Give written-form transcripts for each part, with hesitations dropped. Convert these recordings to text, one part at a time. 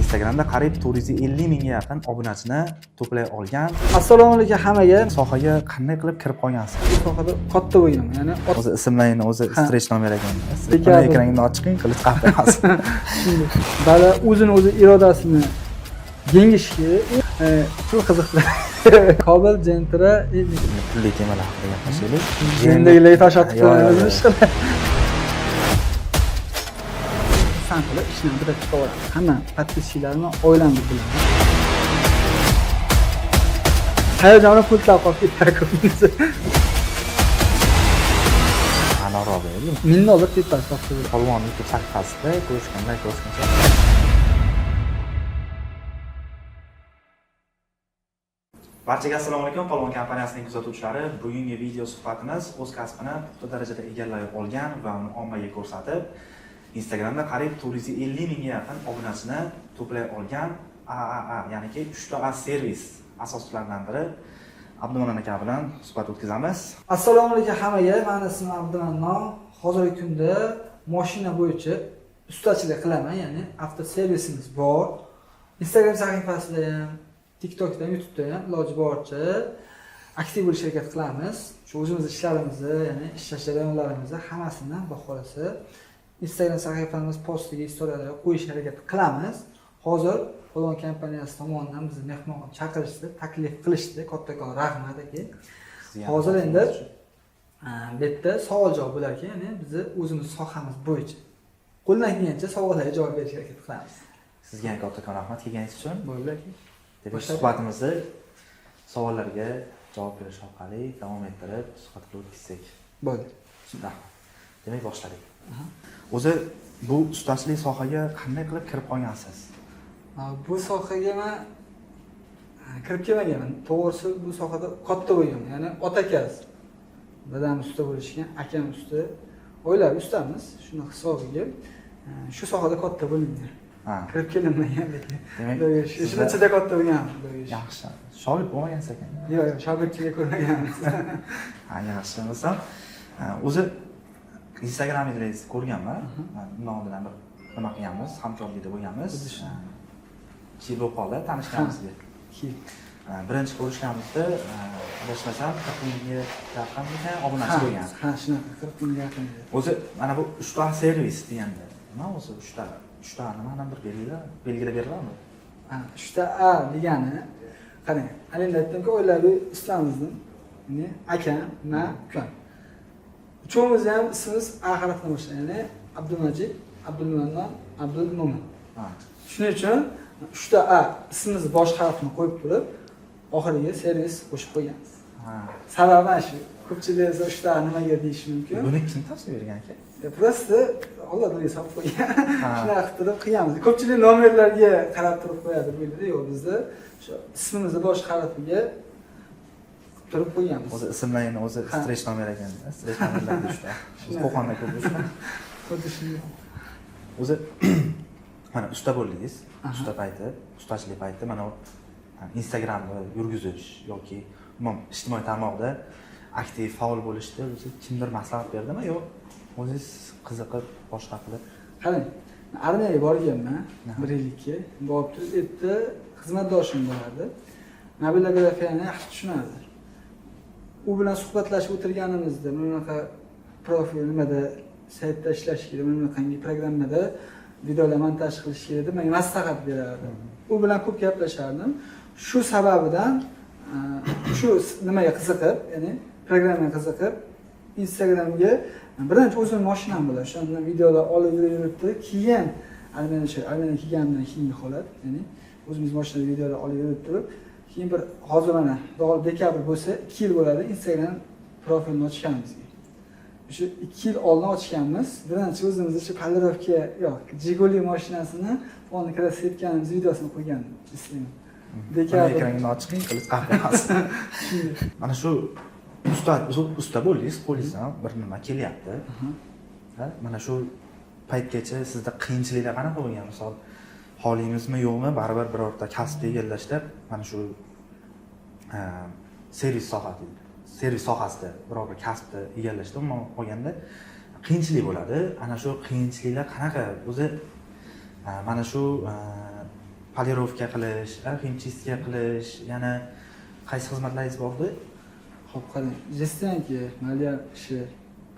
Instagramda qariyb 450 mingga yaqin obunachini to'play olgan. Assalomu alaykum hammaga. Sohaga qanday qilib kirib qolgansiz? Bu sohada katta bo'lganman. Ya'ni O'zi ismlaringni o'zi stretch nomer ekan. Ekrangni oching, qilich qahva emas. Bala o'zini irodasini yengishga pul qiziqdi. Qobil Gentra pulli temalar haqida gaplashaylik. Gendagilarga tosh otib qo'yamiz ishqilib. Qilib ishni bitta chiqaveramiz. Hamma podpischilarni oilamni biladi. Hayajoni pultlab qolib ketdi. Ana ro'yli. $1000 tepasi topdi. Polvon YouTube sahifasida ko'rishgancha. Barchaga assalomu alaykum. Polvon kompaniyasining kuzatuvchilari, bugungi video suhbatimiz o'z kasbini puxta darajada egallay olgan va uni ommaga ko'rsatib, Instagramda qariyb 450 mingga yaqin obunachini to'play olgan AAA, ya'niki 3ta servis asoschilaridan biri Abdumannon aka bilan suhbat o'tkazamiz. Assalomu alaykum hammaga. Meni ismim Abdumannon. Hozirgi kunda mashina bo'yicha ustachilik qilaman, ya'ni avto servisimiz bor. Instagram sahifasida ham, TikTokda ham, YouTube'da ham iloji boricha aktiv bo'lishga harakat qilamiz. Shu o'zimiz ishlarimizni, ya'ni ishlash jarayonlarimizni hammasini baholasa Instagram sahifamiz postiga, istoriyalarga qo'yish harakat qilamiz. Hozir Polvon kompaniyasi tomonidan bizni mehmonga chaqirishdi, taklif qilishdi. Kattakon rahmat aka. Hozir endi bu yerda savol-javob bo'lar ekan, ya'ni biz o'zimiz sohamiz bo'yicha qo'ldan kelgancha savollarga javob berishga harakat qilamiz. Sizga ham kattakon rahmat kelganingiz uchun. Bo'ldi aka. Demak, suhbatimizni savollarga javob berish orqali davom ettirib suhbat qilib o'tkazsak. Bo'ldi. Rahmat. Demak, boshladik. O'zi bu ustachilik sohaga qanday qilib kirib qolgansiz? Bu sohaga men kirib kelmaganman. To'g'risi bu sohada katta bo'lganman. Ya'ni ota-akam dadam usta bo'lishgan, akam usta. O'ylab ustamiz, shuni hisobiga shu sohada katta bo'lmagan. Kirib kelinmagan lekin. Demak, shuni ichida katta bo'lganman. Yaxshi. Shogird bo'lmagansiz ekan. Yo'q, shogirdchilik ko'rmaganmiz. Yaxshi bo'lsa, o'zi Instagram'ingizni ko'rganman. Bundan oldin bir nima qilganmiz, hamkorlikda bo'lganmiz. 2 yil bo'lib qoldi tanishganimizga. Birinchi ko'rishganimizda adashmasam 40 mingga yaqin obunachi bo'lgan. Ha, shunaqa 40 mingga yaqin. O'zi mana bu 3 ta servis deganda, nima o'zi 3 ta nimani bir belgilab beriladimi? 3 ta A degani, qarang, alenda aytdimki, o'ylab islamimizdan, ya'ni akam, men, ukam. Uchovimiz ham ismimiz A harfidan boshlanadi, ya'ni Abdulmajid, Abdulmannon, Abdulmo'min. Shuning uchun 3 ta A ismimiz bosh harfini qo'yib turib, oxiriga servis qo'shib qo'yganmiz. Sababi shu. Ko'pchilik esa 3 ta nimaga deyishi mumkin. Buni kim tavsiya bergan aka? Prosta Alloh o'zi solib qo'ygan. Shunaqa qilib qilganmiz. Ko'pchilik nomerlarga qarab turib qo'yadi bo'ladi. Yo'q, bizda shu ismimizni bosh harfiga turib qo'yganmiz. O'zi ismlaringni o'zi stretch nomer ekan. Stretch nomerlar deyishdi. Qo'qonda ko'p ishlar. Xuddi shunday. O'zi mana usta bo'ldingiz. Usta payti, ustachilik payti mana Instagramni yurgizish yoki umuman ijtimoiy tarmoqda aktiv faol bo'lishda o'zi kimdir maslahat berdimi yo o'zingiz qiziqib boshqa qilib? Qarang, armiyaga borganman 1 yillikka. Borib turib yerda xizmatdoshim bo'lardi. Mobilografiyani yaxshi tushunardi. U bilan suhbatlashib o'tirganimizda bunaqa profil nimada saytda ishlash kerak, bunaqangi programmada videolar montaj qilish kerak deb menga maslahat berardi. U bilan ko'p gaplashardim. Shu sababidan shu nimaga qiziqib, ya'ni programmaga qiziqib Instagramga birinchi o'zim mashinam bilan o'shandan videolar olib yuribdi. Keyin armiyadan kelgandan keyingi holat, ya'ni o'zimiz mashinada videolar olib yurib turib, keyin bir hozir mana dekabr bo'lsa 2 yil bo'ladi Instagram profilni ochganimizga. Shu 2 yil oldin ochganmiz. Birinchi o'zimiz shu Polarovka yo'q, Jiguli mashinasini fonni kirasayotganimiz videosini qo'ygandim. Ismini. Dekabr ekrangni oching, qilich qahva emas. Mana shu usta bo'ldingiz, qo'lingizdan bir nima kelyapti. Mana shu paytgacha sizda qiyinchiliklar qanaqa bo'lgan? Misol, holingizmi yo'qmi, baribir birorta kasbni egallashda mana shu servis sohasida biror bir kasbni egallashda umuman olganda qiyinchilik bo'ladi. Ana shu qiyinchiliklar qanaqa? O'zi mana shu polirovka qilish, himchistka qilish, yana qaysi xizmatlaringiz bor-edi? Xo'p, qarang, jestyanki, malyar ishi,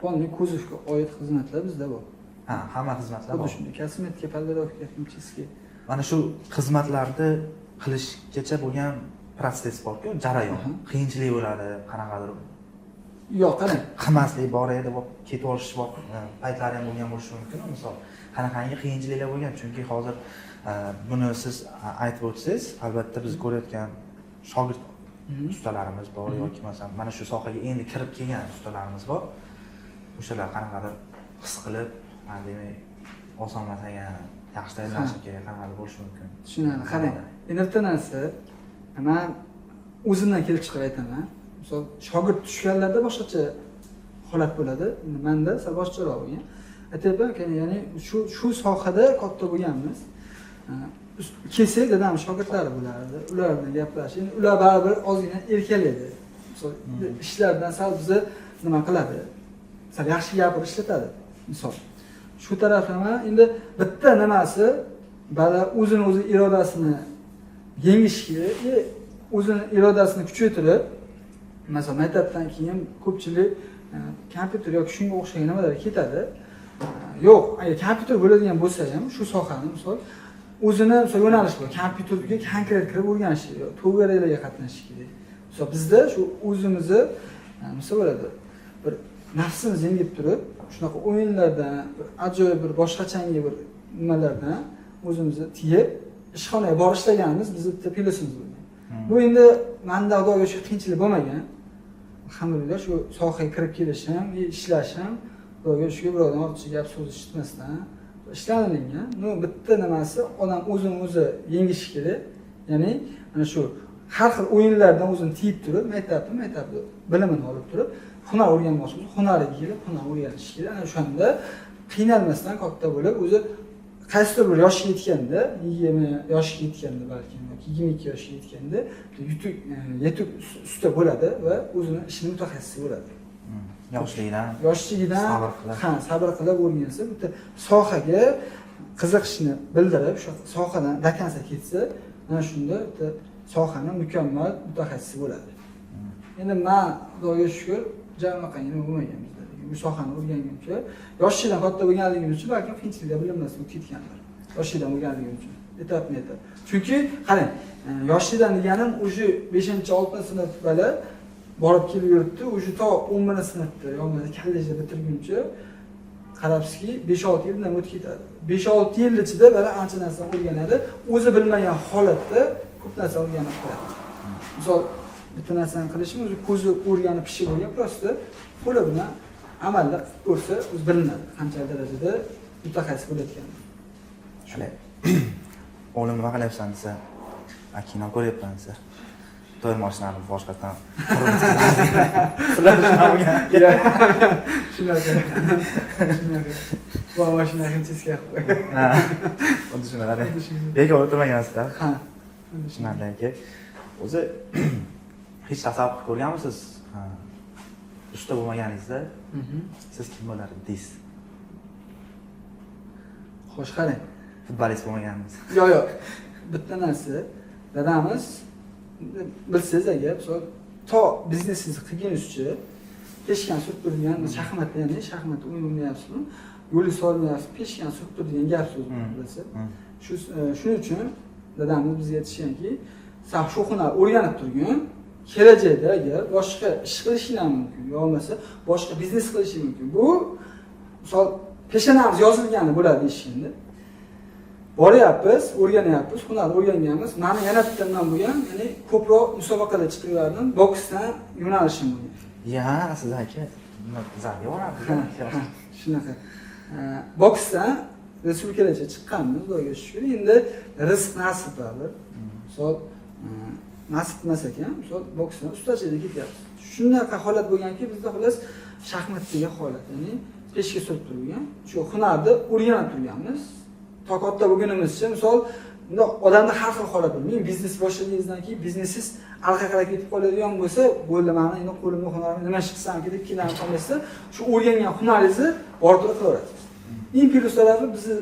polniy kuzovga oid xizmatlar bizda bor. Ha, hamma xizmatlar bor. Xuddi shunday, kosmetika, polirovka, himchiska. Mana shu xizmatlarni qilishgacha bo'lgan protsess bor-ku, jarayon. Qiyinchilik bo'ladi, qanaqadir. Yo'q, qarang. Qilmaslik bor edi, ketib olish paytlari ham bo'lgan bo'lishi mumkin. Misol, qanaqangi qiyinchiliklar bo'lgan? Chunki hozir buni siz aytib o'tsangiz, albatta biz ko'rayotgan shogird ustalarimiz bor yoki masalan mana shu sohaga endi kirib kelgan ustalarimiz bor. O'shalar qanaqadir his qilib, demak, oson emas ekan, yaxshi tayyorlanish kerak, qanaqadir bo'lishi mumkin. Tushunadi. Qarang, endi narsa men o'zimdan kelib chiqib aytaman. Misol, shogird tushganlarda boshqacha holat bo'ladi. Menda sal boshqaroq bo'lgan. Aytayapman, ya'ni shu sohada katta bo'lganmiz. Kelsak dadam shogirdlari bo'lardi. Ular bilan gaplashib, ular baribir ozgina erkalaydi. Misol, ishlardan sal bizni nima qiladi? Sal yaxshi gapirib ishlatadi. Misol, shu taraflama endi bitta nimasi bala o'zini irodasini yengish kerak, o'zini irodasini kuchaytirib, masalan, maktabdan keyin ko'pchilik kompyuter yoki shunga o'xshagan nimalarga ketadi. Yo'q, agar kompyuter bo'ladigan bo'lsa ham shu sohani misol o'zini yo'nalish bor. Kompyuterga konkret kirib o'rganish kerak, to'garaklarga qatnashish kerak. Misol bizda shu o'zimizni misol bo'ladi. Bir nafsimizni yengib turib, shunaqa o'yinlardan, bir ajoyib bir boshqachangi bir nimalardan o'zimizni tiyib ishxonaga borib ishlaganimiz bizning bitta plyusimiz bo'lgan. Bu endi menda xudoga shu qiyinchilik bo'lmagan. Alhamdulillah shu sohaga kirib kelishim, ishlashim, xudoga shu birovdan ortiqcha gap so'z eshitmasdan ishlanilgan. No bitta nimasi odam o'zini o'zi yengishi kerak. Ya'ni mana shu har xil o'yinlardan o'zini tiyib turib, maktabni bilimini olib turib, hunar o'rganmoqchi bo'lsa, hunariga kelib, hunar o'rganish kerak. Ana o'shanda qiynalmasdan katta bo'lib, o'zi qaysidir bir yoshga yetganda, 20 yoshga yetganda balki yoki 22 yoshga yetganda yetuk usta bo'ladi va o'zini ishini mutaxassisi bo'ladi. Yoshligidan sabr qilib o'rgansa, bitta sohaga qiziqishni bildirib, shu sohadan vakansiya ketsa, mana shunda bitta sohani mukammal mutaxassisi bo'ladi. Endi men Xudoga shukr, jamiqan nima bo'lmagan bizda. Bu sohani o'rganguncha, yoshligidan katta bo'lganligim uchun balki qiyinchiliklar bilinmasdan o'tib ketganlar. Yoshligidan o'rganligim uchun. Etap. Chunki qarang, yoshligidan deganim o'sha 5-6 sinf bala borib kelib yuribdi, o'sha to 11-sinfda yoki kollejda bitirguncha qarabsizki 5-6 yil bilan o'tib ketadi. 5-6 yil ichida bala ancha narsa o'rganadi, o'zi bilmagan holatda ko'p narsa o'rganib qoladi. Misol, bitta narsani qilishim o'zi ko'zi o'rganib pishib bo'lgan, prosta qo'li bilan amalda qilib ko'rsa o'zi bilinadi, qancha darajada mutaxassis bo'layotgani. Shunday. O'g'lim nima qilyapsan desa, kino ko'ryapman desa, to'y mashinani boshqatdan shunaqa. Bu mashina himchiska qo'y. Ha. Xuddi shunaqa. Bekor o'tirmagansiz-da? Ha. Shunaqaki. O'zi hech tasavvur qilib ko'rganmisiz? Usta bo'lmaganingizda siz kim bo'lardingiz? Xo'sh, qarang. Futbolist bo'lmagansiz. Yo'q. Bitta narsa, dadamiz bilsangiz agar, to biznesingizni qilgunizcha peshkan surib turgan shaxmatda, ya'ni shaxmat o'yin o'ynayapsizmi? Yo'l solmayapsiz, peshkan surib turgan gap so'z bo'lsa. Shuning uchun dadamiz bizga aytishganki, "Sen shu hunar o'rganib turgin, kelajakda agar boshqa ish qilishing mumkin, yoki bo'lmasa boshqa biznes qilishing mumkin." Bu misol peshanamiz yozilgani bo'ladi ishingda. Boryapmiz, o'rganyapmiz, hunar o'rganganmiz. Meni yana bittandan bo'lgan, ya'ni ko'proq musobaqalar chiqib yurardim, boksdan yo'nalishim bo'lgan. Ya, siz aka, zalga borasiz. Shunaqa. Boksdan respublikalarga chiqqanmiz, Xudoga shukr. Endi rizq nasib bo'ldi. Misol nasib emas ekan, misol boksdan ustachilikka ketyapmiz. Shunaqa holat bo'lganki, bizda xolos shaxmatdagi holat, ya'ni peshga surib turgan, shu hunarni o'rganib turganmiz. To katta bo'lganimizcha, misol, bundoq odamda har xil holat bor. Men biznes boshlaganingizdan keyin biznesingiz orqaga ketib qoladigan bo'lsa, bo'ldi, meni endi qo'limda hunarim nima ish qilsam kerak, qiynalib qolmasa, shu o'rgangan hunaringizni ortga qilaverasiz. Eng plyus tarafi bizni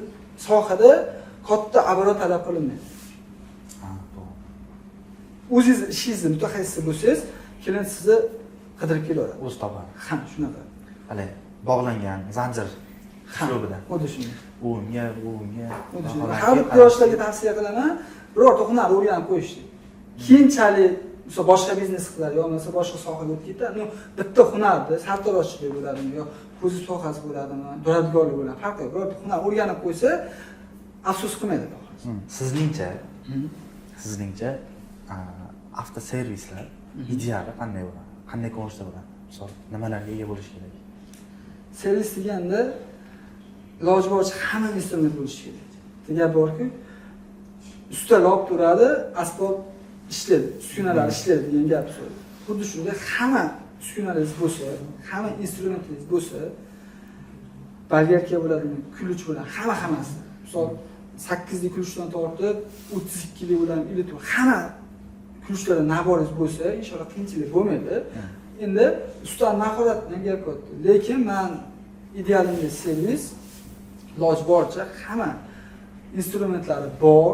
sohada katta oborot talab qilinmaydi. o'zingiz ishingizni mutaxassis bo'lsangiz, klient sizni qidirib kelaveradi. O'zi topadi. Ha, shunaqa. Hali bog'langan zanjir uslubida. Xuddi shunday. Unga. Xuddi shunday. Har bir yoshlarga tavsiya qilaman, birorta hunarni o'rganib qo'yishni. Keyinchalik misol boshqa biznes qiladi yoki boshqa sohaga o'tib ketadi. Bitta hunarni sartaroshchilik bo'ladimi yo ko'zi sohasi bo'ladimi, duradgorlik bo'ladimi, farqi yo'q. Birorta hunar o'rganib qo'ysa, afsus qilmaydi. Sizningcha avtoservislar ideali qanday bo'ladi? Qanday ko'rinishda bo'ladi? Misol, nimalarga ega bo'lish kerak? Servis deganda iloji boricha hamma instrument bo'lishi kerak. Degan borki, usta olib turadi, asbob ishlaydi, uskunalar ishlaydi degan gap so'z. Xuddi shunday hamma uskunalaringiz bo'lsa, hamma instrumentingiz bo'lsa, bolgarka bo'ladimi, kulch bo'ladi, hammasi. Misol 8 lik kulchdan tortib 32 lik bilan ilib hamma kulchlarda naboringiz bo'lsa, inshaalloh qiyinchilik bo'lmaydi. Endi usta mahoratidan gap o'tdi. Lekin men idealimda servis iloji boricha hamma instrumentlari bor,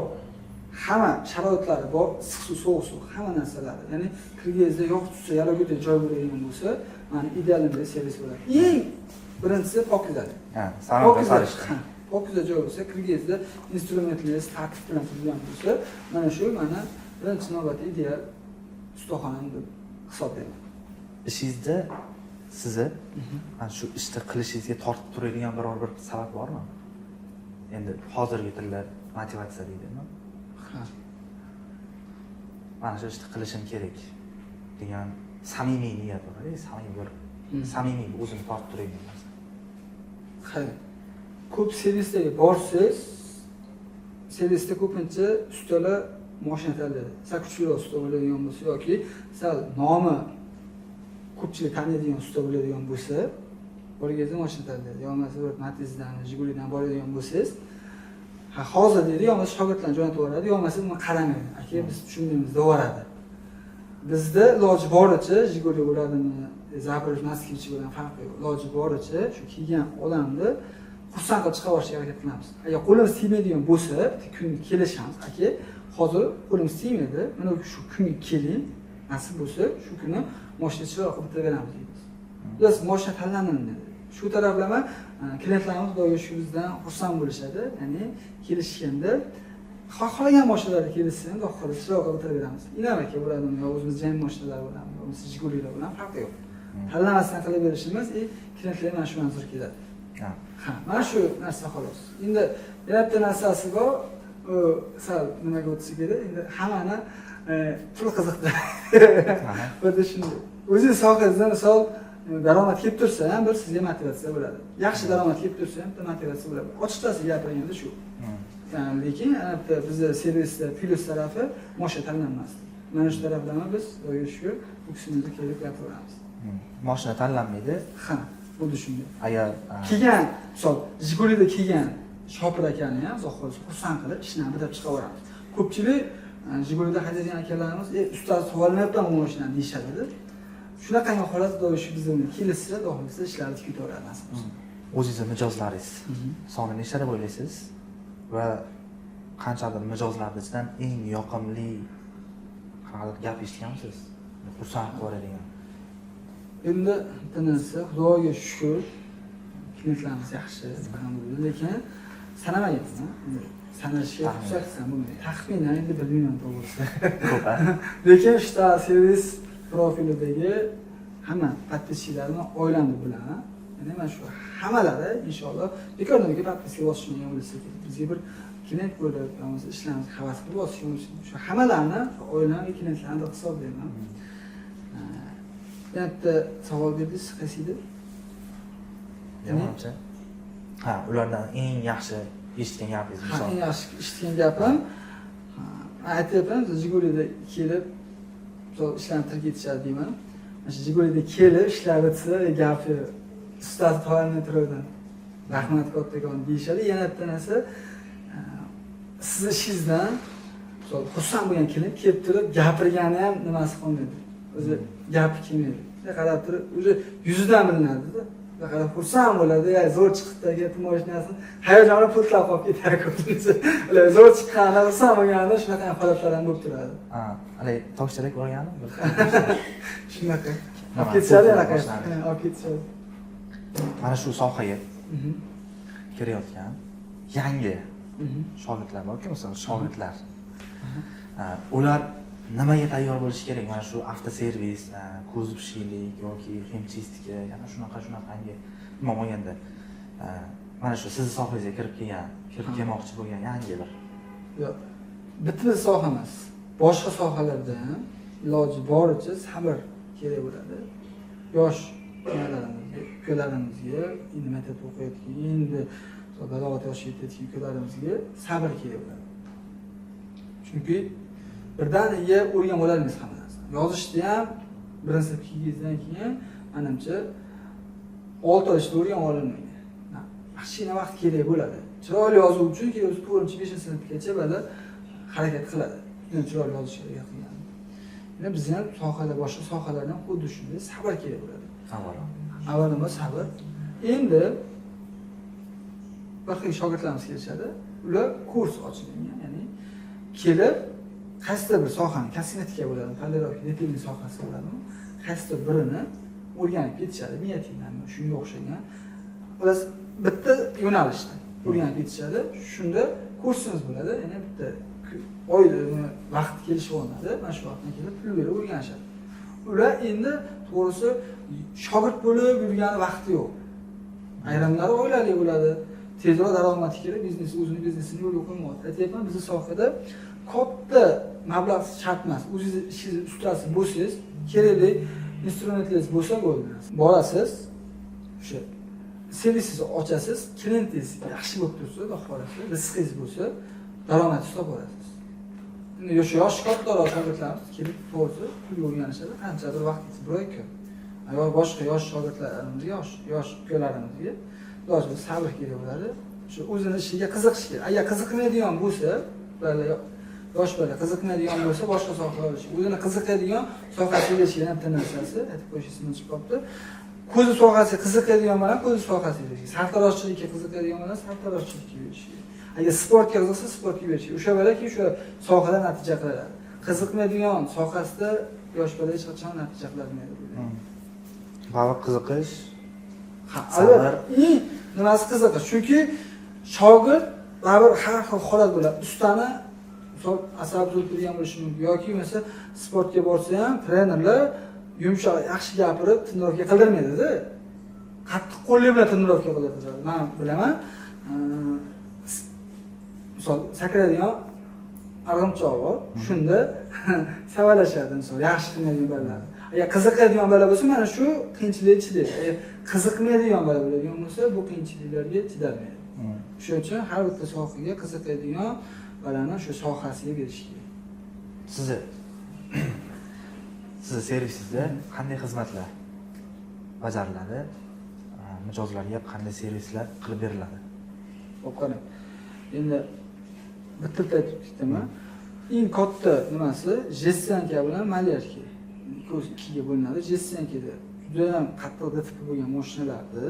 hamma sharoitlari bor, issiq suv, sovuq suv, hamma narsalari. Ya'ni kirgizda yo'q tutsa, yalog'ida joy bo'ladigan bo'lsa, meni idealimda servis bo'ladi. Eng birinchisi pokizalik. Ha, salonga solishdi. Pokiza joy bo'lsa, kirgizda instrumentlaringiz tartib bilan tuzilgan bo'lsa, mana shu meni birinchi navbatda ideal ustaxonam deb hisoblayman. Ishingizda sizni mana shu ishni qilishingizga tortib turadigan biror bir sabab bormi? Endi hozirgi tilda motivatsiya deydimi? Ha. Mana shu ishni qilishim kerak degan samimiy niyat bor, samimiy o'zini tortib turadigan narsa. Hayır. Ko'p servislarga borsiz, servisda ko'pincha ustalar mashina tanlaydi. Sal kuchliroq usta bo'ladigan bo'lsa yoki sal nomi ko'pchilik taniydigan usta bo'ladigan bo'lsa, borganda mashina tanlaydi. Yo bo'lmasa bir Matiz'dan, Jiguli'dan boradigan bo'lsangiz, ha hozir deydi, yo bo'lmasa shogirdlarni jo'natib yuboradi, yo bo'lmasa buni qaramaydi. Aka biz tushunmaymiz devoradi. Bizda iloji boricha Jiguli bo'ladimi, Zaporoj Moskvich bilan farqi yo'q. Iloji boricha shu kelgan odamni xursand qilib chiqarishga harakat qilamiz. Agar qo'limiz tegmaydigan bo'lsa, kun kelishamiz. Aka, hozir qo'limiz tegmaydi. Mana shu kunga keling. Nasib bo'lsa, shu kuni mashina chiroq qilib beramiz deymiz. Biz mashina tanladim dedi. Shu taraflama klientlarimiz doim shu bizdan xursand bo'lishadi. Ya'ni kelishganda xohlagan mashinalarga kelishsin, do'xtir chiroq qilib beramiz. Inamaka bo'ladimi yo o'zimiz jang mashinalari bo'ladimi, yo o'zimiz Jigulilar bilan farqi yo'q. Tanlamasdan qilib berishimiz, klientlar mana shu manzur keladi. Ha, mana shu narsa xolos. Endi yana bitta narsasi bor, u sal nimaga o'tsa kerak, endi hammani pul qiziqdi. Xuddi shunday. O'zingiz sohangizda misol daromad kelib tursa ham bir sizga motivatsiya bo'ladi. Yaxshi daromad kelib tursa ham bitta motivatsiya bo'ladi. Ochiqchasi gapirganda shu. Lekin bizda servisda plyus tarafi mashina tanlanmasdi. Mana shu tarafdan biz doim shu o'ksimizni kelib gapiramiz. Mashina tanlanmaydi. Ha, xuddi shunday. Agar kelgan, misol Jigulida kelgan Shopir akani ham xursand qilib ishni bitirib chiqaveramiz. Ko'pchilik Jigulida haydaydigan akalarimiz, ustoz to'g'rilayapti bu mashinani deyishadi. Shunaqangi holat doim shu bizga kelsa, doimsa ishlarni ketaveradi nasib bo'lsa. O'zingizning mijozlaringiz soni nechta deb o'ylaysiz? Va qanchadir mijozlarning ichidan eng yoqimli qanaqa gap eshitgansiz? Xursand qiladigan. Endi tanasi Xudoga shukr, klientlarimiz yaxshi, lekin sanamayapman. Sanashga ruxsatsam bo'lmaydi. Taxminan endi 1 million to'g'risi. Ko'p a? Lekin shu servis profilidagi hamma podpischilarni oilamni bilaman. Ya'ni mana shu hammalari inshaalloh bekorlarga podpiska bosishmagan bo'lsa kerak. Bizga bir klient bo'lib, bo'lmasa ishlarimizni havas qilib bosishgan bo'lsa, shu hammalarni oilamga klientlarni deb hisoblayman. Bitta savol berdingiz, qaysi edi? Menimcha. Ha, ulardan eng yaxshi eshitgan gapingiz misol. Eng yaxshi eshitgan gapim, aytyapman, Jigulida kelib, misol ishlarni tirib ketishadi deyman. Mana shu Jigulida kelib ishlar bitsa, gapi ustoz to'g'ri turadi. Rahmat kattakon deyishadi. Yana bitta narsa, siz ishingizdan misol xursand bo'lgan klient kelib turib, gapirgani ham nimasi qolmaydi. O'zi gapi kelmaydi. Qarab turib, o'zi yuzidan bilinadi-da. Bunaqa xursand bo'ladi, zo'r chiqibdi degan mashinasi. Hayajoni pultlab qolib ketar ko'pincha. Ular zo'r chiqqanda xursand bo'lganda shunaqa holatlar ham bo'lib turadi. Ha, hali topshiriq bo'lganmi? Shunaqa. Olib ketishadi, olib ketishadi. Mana shu sohaga kirayotgan yangi shogirdlar borku, masalan, shogirdlar. Ular nimaga tayyor bo'lishi kerak? Mana shu avtoservis, kuzovchilik yoki ximchistika, yana shunaqa nima bo'lganda mana shu siz sohangizga kirib kelmoqchi bo'lgan yangi bir. Yo'q. Bitta soha emas. Boshqa sohalarda ham iloji boricha sabr kerak bo'ladi. Yosh ukalarimizga, endi maktabda o'qiyotgan, endi balog'at yoshiga yetayotgan ukalarimizga sabr kerak bo'ladi. Chunki birdaniga o'rganib olmaysiz hamma narsani. Yozishni ham birinchi sinfga kelgandan keyin menimcha 6 oy ichida o'rganib olinmaydi. Mashina vaqt kerak bo'ladi. Chiroyli yozuv uchun keyin 4-5-sinfgacha bala harakat qiladi. Shunday chiroyli yozishga harakat qiladi. Yana biz ham sohalar, boshqa sohalardan xuddi shunday sabr kerak bo'ladi. Avvalambor sabr. Endi bir xil shogirdlarimiz kelishadi. Ular kurs ochilgan, ya'ni kelib qaysidir bir sohani, kosmetika bo'ladi, polirovka, detalli sohasi bo'ladimi? Qaysidir birini o'rganib ketishadi, niyatinglarmi shunga o'xshagan. Ular bitta yo'nalishda o'rganib ketishadi. Shunda kursimiz bo'ladi, ya'ni bitta oyda vaqt kelishib olinadi. Mana shu vaqtdan kelib pul berib o'rganishadi. Ular endi to'g'risi shogird bo'lib yurgan vaqti yo'q. Ayrimlari oilali bo'ladi. Tezroq daromad kerak, o'zini biznesini yo'lga qo'ymoqda. Aytyapman, bizning sohada katta mablag' shart emas. O'zingiz ishingiz ustasi bo'lsangiz, kerakli instrumentlaringiz bo'lsa bo'ldi. Borasiz, o'sha servisingizni ochasiz, klientingiz yaxshi bo'lib tursa, xudo xolasa, rizqingiz bo'lsa, daromad topib olasiz. Endi yosh kattaroq shogirdlarimiz kelib to'g'risi pulga o'rganishadi, qanchadir vaqt ketib bir-ikki kun. Agar boshqa yosh shogirdlarimizga, yosh ukalarimizga iloji sabr kerak bo'ladi. Shu o'zini ishiga qiziqish kerak. Agar qiziqmaydigan bo'lsa, yosh bola qiziqmaydigan bo'lsa, boshqa sohaga olish. O'zini qiziqadigan sohasiga erishgan ham tanassasi, aytib qo'yishimiz chiqibdi. Ko'zi sohasiga qiziqadigan bilan ko'zi sohasiga erishgan. Sartaroshchilikka qiziqadigan bilan sartaroshchilikka erishgan. Agar sportga qiziqsa, sportga erishgan. O'sha balaki o'sha sohada natija qiladi. Qiziqmaydigan sohasida yosh bola hech qachon natija qilolmaydi. Ba'zi qiziqish, sabr. Nimasi qiziqish? Chunki shogird baribir har xil holat bo'ladi. Ustani asab turgan bo'lishi mumkin yoki mesela sportga borsa ham trenerlar yumshoq yaxshi gapirib trenirovka qildirmaydi-da. Qattiq qo'llar bilan trenirovka qildiradi. Men bilaman. Misol sakraydigan arg'imchoq bor. Shunda savalashadi misol yaxshi qilmaydigan bolalar. Agar qiziqadigan bola bo'lsa, mana shu qiyinchilikka chidaydi. Agar qiziqmaydigan bola bo'ladigan bo'lsa, bu qiyinchiliklarga chidalmaydi. Shuning uchun har bitta sohaga qiziqadigan bolani shu sohasiga berish kerak. Sizni servisingizda qanday xizmatlar bajariladi? Mijozlarga qanday servislar qilib beriladi? Xo'p, qarang. Endi bitta aytib ketaman. Eng katta nimasi jessanka bilan malyarka. Ikkiga bo'linadi. Jessankada juda ham qattiq DTP bo'lgan mashinalarni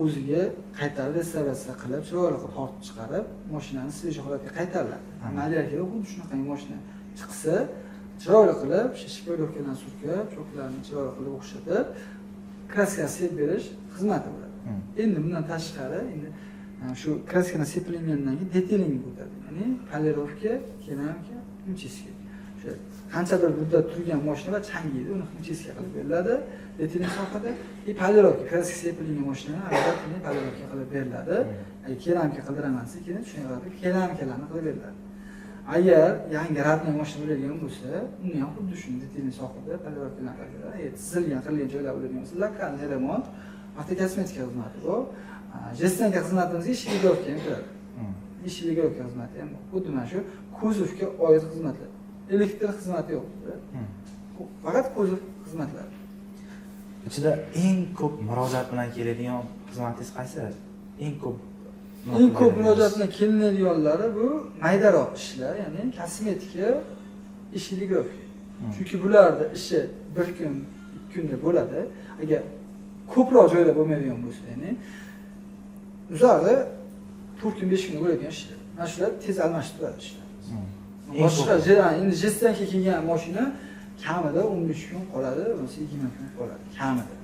o'ziga qaytarib restavratsiya qilib, chiroyli qilib tortib chiqarib, mashinani svesh holatga qaytaradi. Malyarkada xuddi shunaqa mashina chiqsa, chiroyli qilib, shishpoylovkadan surkab, choklarni chiroyli qilib o'xshatib, kraska sepib berish xizmati bo'ladi. Endi bundan tashqari, endi shu kraskani sepilgandan keyin detailing o'tadi. Ya'ni polirovka, keramika, himchiska. O'sha qanchadir muddat turgan mashina changiydi, uni himchiska qilib beriladi. Detailing sohada polirovka, kraska sepilgan mashinalar albatta polirovka qilib beriladi. Agar keramika qildiraman desa, keyin shunday keramikalarni qilib beriladi. Agar yangi ratniy mashina bo'ladigan bo'lsa, uni ham xuddi shunday detailing sohada polirovkalar qilib beriladi. Chizilgan, qilingan joylar bo'ladigan bo'lsa, lokalniy remont, avtokosmetika xizmati bor. Jessanka xizmatimizga ishligovka ham kiradi. Ishligovka xizmati ham xuddi mana shu kuzovga oid xizmatlar. Elektr xizmati yo'q. Faqat kuzov xizmatlari. Ichida eng ko'p murojaat bilan keladigan xizmatingiz qaysi? Eng ko'p murojaat bilan kelinadiganlari bu maydaroq ishlar, ya'ni kosmetika, ishligovka. Chunki bularda ishi bir kun, 2 kunda bo'ladi. Agar ko'proq joyda bo'lmaydigan bo'lsa, ya'ni uzoqda 4 kun 5 kun bo'ladigan ishlar. Mana shular tez almashib turadi ishlar. Boshqa endi Jestanga kelgan mashina kamida 15 kun qoladi, yoki 20 kun qoladi kamida.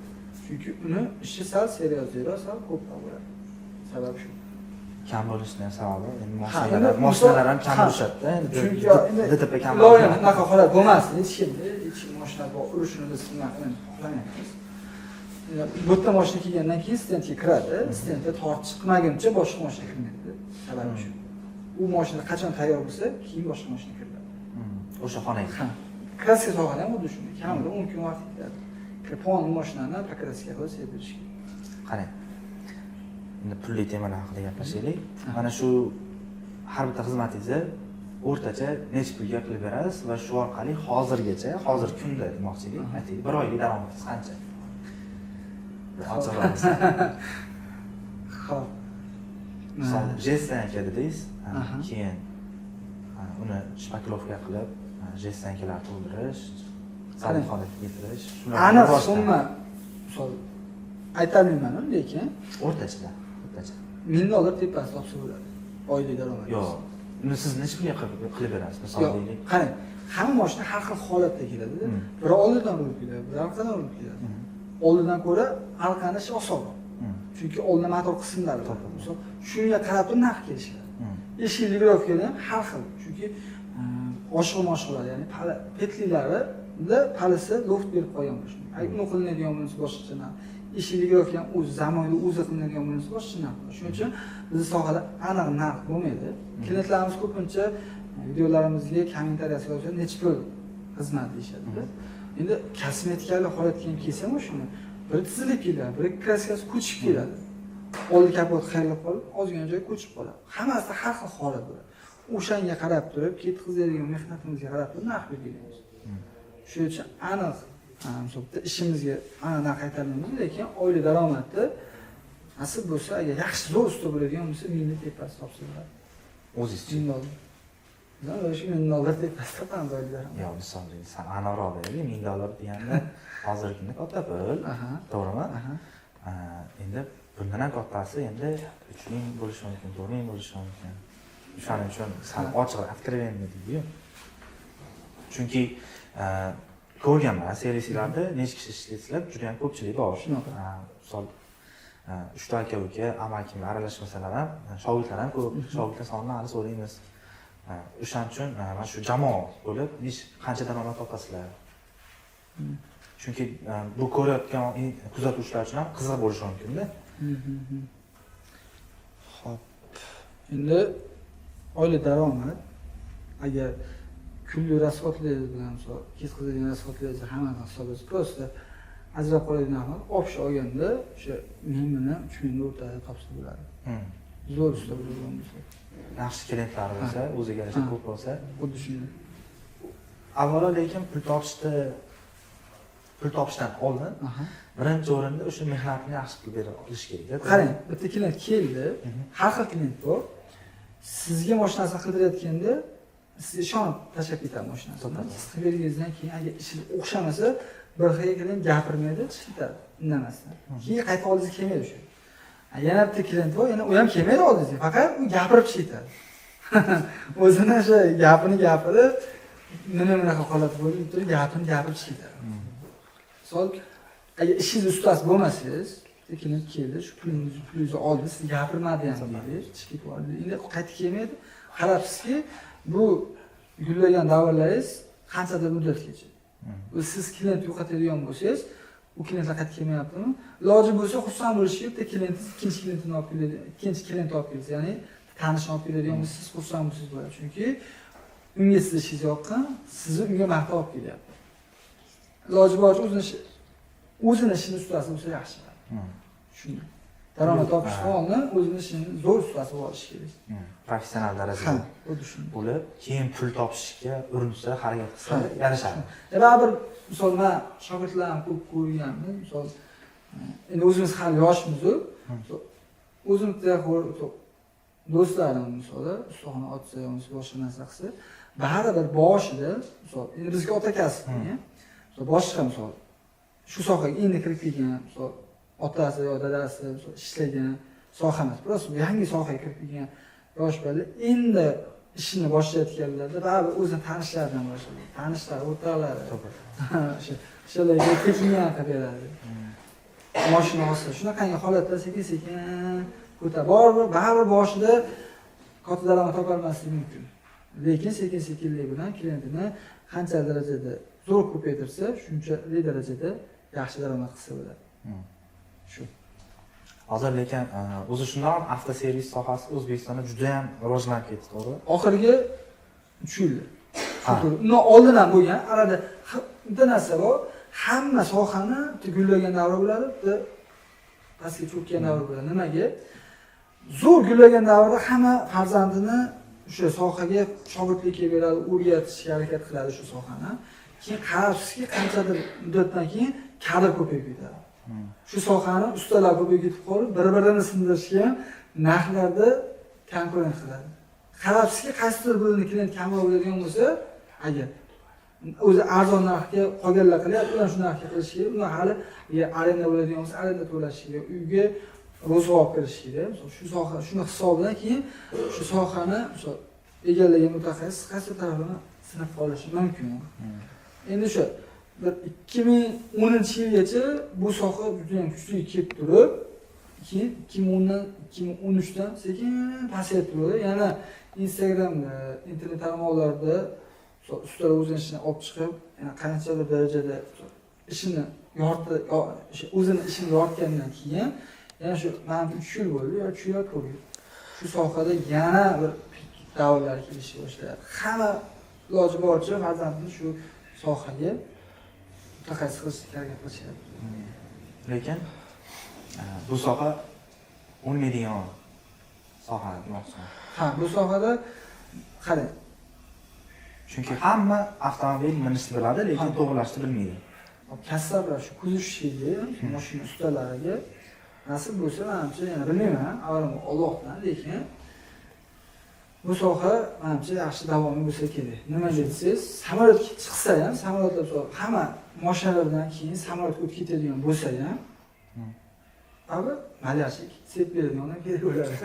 Chunki uni ishi sal seriozroq, sal ko'proq bo'ladi. Sababi shu. Kam bo'lishining sababi endi mashinalar ham kam bo'lishadi-da. Endi chunki DTP kam bo'ladi. Loyiha unaqa holat bo'lmasin, hech kim mashina bor, urishini biz xohlamaymiz. Bu yerda mashina kelgandan keyin stendga kiradi, stendda tortish qilmaguncha boshqa mashina kirmaydi. Sababi shu. U mashina qachon tayyor bo'lsa, keyin boshqa mashina kiriladi. O'sha xonaga. Ha. Kraska sohada ham xuddi shunday. Kamida 10 kun vaqt ketadi. Krapon mashinani pokraska qilib sepirish kerak. Qarang. Endi pulli temalar haqida gaplashaylik. Mana shu har bitta xizmatingizni o'rtacha necha pulga qilib berasiz va shu orqali hozirgacha, hozir kunda demoqchilik, aytaylik, bir oylik daromadingiz qancha? Ochig'imiz. Xo'p. Misol, Jestanka dedingiz, keyin uni shpaklovka qilib, Jestankalar to'ldirish, salon holatga keltirish, aniq summa misol aytolmayman, lekin o'rtacha. $1000 tepasida topsa bo'ladi. Oylik daromad. Yo'q. Uni siz necha pulga qilib berasiz? Misol deylik. Qarang, hamma mashina har xil holatda keladi-da. Biri oldidan urib keladi, biri orqadan urib keladi. Oldidan ko'ra orqani ishi osonroq. Chunki oldin motor qismlari bor. Misol, shunga qarab turib narx kelishadi. Eshik ligirovkada ham har xil. Chunki oshiq-moshiqlar, ya'ni petlilarida palisi loft berib qo'ygan bo'lishi. Agar uni qilinadigan bo'lsa boshqacha narx. Eshik ligirovka ham o'z zamonida o'zi qilinadigan bo'lsa boshqacha narx. Shuning uchun biz sohada aniq narx bo'lmaydi. Klientlarimiz ko'pincha videolarimizga kommentariya yozsa, necha pul xizmat deyishadi. Endi kosmetikalik holatga ham kelsa shuni bir tizilib keladi, bir kraskasi ko'chib keladi. Oldi kapot qayrilib qolib, ozgina joy ko'chib qoladi. Hammasida har xil holat bo'ladi. O'shanga qarab turib, ketkizadigan mehnatimizga qarab turib narx belgilaymiz. Shuning uchun aniq hisobda ishimizga aniq narx aytolmaymiz, lekin oylik daromadni nasib bo'lsa, agar yaxshi zo'r usta bo'ladigan bo'lsa, $1000 tepasida topsa bo'ladi. O'zingiz-chi? $1000. O'sha $1000 tepasida topamiz oylik daromad. Yo'q, misol san aniqroq beraylik. $1000 deganda hozirgi kunda katta pul, to'g'rimi? Endi bundan ham kattasi endi 3000 bo'lishi mumkin, 4000 bo'lishi mumkin. Shuning uchun sal ochiq откровенный deydi-yu. Chunki ko'rganman, servislarda necha kishi ishlaysizlar, juda ham ko'pchilik bor. Misol 3 ta aka-uka, amakim aralashmasalar ham, shogirdlar ham ko'p, shogirdlar sonini hali so'raymiz. O'shaning uchun mana shu jamoa bo'lib, qancha daromad topasizlar. Chunki bu ko'rayotgan kuzatuvchilar uchun ham qiziq bo'lishi mumkin-da. Xo'p. Endi oylik daromad agar kunlik rasxodlaringiz bilan misol ketkazadigan rasxodlaringizni hammasini hisoblasangiz, просто ajrab qoladigan narx общий olganda o'sha men buni 3000 o'rtada topsa bo'ladi. Zo'r usta bo'lgan bo'lsa. Yaxshi klientlar bo'lsa, o'ziga yarasha ko'p bo'lsa, xuddi shunday. Avvalo lekin pul topishdan oldin birinchi o'rinda o'sha mehnatni yaxshi qilib bera olish kerak. Qarang, bitta klient keldi, har xil klient bor. Sizga mashinasini qildirayotganda siz ishonib tashlab ketadi mashinasini. Siz qilib berganingizdan keyin agar ishingiz o'xshamasa, bir xil klient gapirmaydi, chiqib ketadi, indamasdan. Keyin qayta oldingizga kelmaydi o'sha. Yana bitta klient bor, yana u ham kelmaydi oldingizga, faqat u gapirib ketadi. O'zini o'sha gapini gapirib, nima holat bo'lib turib, gapirib ketadi. Misol, agar ishingiz ustasi bo'lmasangiz, klient keldi, shu pulingizni oldi, siz gapirmadi ham deydi, chiqib ketdi. Endi qaytib kelmaydi. Qarabsizki, bu gullagan davrlaringiz qanchadir muddatgacha. Siz klient yo'qotadigan bo'lsangiz, u klientlar qaytib kelmayaptimi? Iloji bo'lsa xursand bo'lishga bitta klientingiz ikkinchi klientini olib keladi, ikkinchi klient olib kelsa, ya'ni tanishni olib keladigan bo'lsa, siz xursand bo'lsangiz bo'ladi. Chunki unga siz ishingiz yoqqan, sizni unga maqta olib kelyapti. Iloji boricha o'zini ishini ustasi bo'lsa yaxshi. Shunday. Daromad topishdan oldin o'zini ishini zo'r ustasi bo'lishi kerak. Professional darajada bo'lib, keyin pul topishga urinsa, harakat qilsa, yarashadi. Baribir misol men shogirdlarni ko'p ko'rganman. Misol endi o'zimiz hali yoshmiz-ku. O'zimizda do'stlarim misol ustaxona ochsa yoki boshqa narsa qilsa, baribir boshida misol endi bizga ota kasb, misol boshqa misol shu sohaga endi kirib kelgan misol otasi yo dadasi ishlagan soha emas, просто yangi sohaga kirib kelgan yosh bola endi ishini boshlayotganlarda baribir o'zini tanishlaridan boshlaydi. Tanishlari, o'rtoqlari. O'shalarga tekingan qilib beradi. Mashina olsa, shunaqangi holatda sekin-sekin baribir boshida katta daromad topolmasligi mumkin. Lekin sekin-sekinlik bilan klientini qancha darajada zo'r ko'paytirsa, shunchalik darajada yaxshi daromad qilsa bo'ladi. Shu. Hozir lekin o'zi shundoq avtoservis sohasi O'zbekistonda juda ham rivojlanib ketdi, to'g'ri? Oxirgi 3 yilda. Undan oldin ham bo'lgan, arada bitta narsa bor, hamma sohani gullagan davr bo'ladi, bitta pastga cho'kkan davr bo'ladi. Nimaga? Zo'r gullagan davrda hamma farzandini o'sha sohaga shogirdlikka beradi, o'rgatishga harakat qiladi shu sohani. Keyin qarabsizki, qanchadir muddatdan keyin kadr ko'payib ketadi. Shu sohani ustalar ko'payib ketib qolib, bir-birini sindirishga narxlarda konkurent qiladi. Qarabsizki, qaysidir birini klient kamroq bo'ladigan bo'lsa, agar o'zi arzon narxga qolganlar qilyapti, ular shu narxga qilishi kerak. Ular hali arenda bo'ladigan bo'lsa, arenda to'lashi kerak. Uyga ro'zg'or olib kirish kerak. Shu soha, shuni hisobidan keyin shu sohani egallagan mutaxassis qaysi tarafini sinab qolishi mumkin. Endi o'sha 2010-yilgacha bu soha juda ham kuchli kelib turib, keyin 2013dan sekin pasayib turdi. Yana Instagramda, internet tarmoqlarida ustalar o'zini ishini olib chiqib, yana qanchadir darajada ishini o'zini ishini yoritgandan keyin yana shu mana 3 yil bo'ldi, yo 3 yil yo 4 yil. Shu sohada yana bir davrlar kelishga boshladi. Hamma iloji boricha farzandini shu sohaga mutaxassis qilishga harakat qilishyapti. Lekin bu soha o'lmaydigan soha demoqchiman. Ha, bu sohada qarang. Chunki hamma avtomobil minishni biladi, lekin to'g'rilashni bilmaydi. Kasblar shu kuzishchiga, mashina ustalariga nasib bo'lsa, menimcha yana bilmayman, avvalo Allohdan, lekin bu soha menimcha yaxshi davomiy bo'lsa kerak. Nima desangiz, samolyot chiqsa ham, samolyotlar hamma mashinalardan keyin samolyot o'tib ketadigan bo'lsa ham, abi malyashik sep beradigan kerak bo'ladi.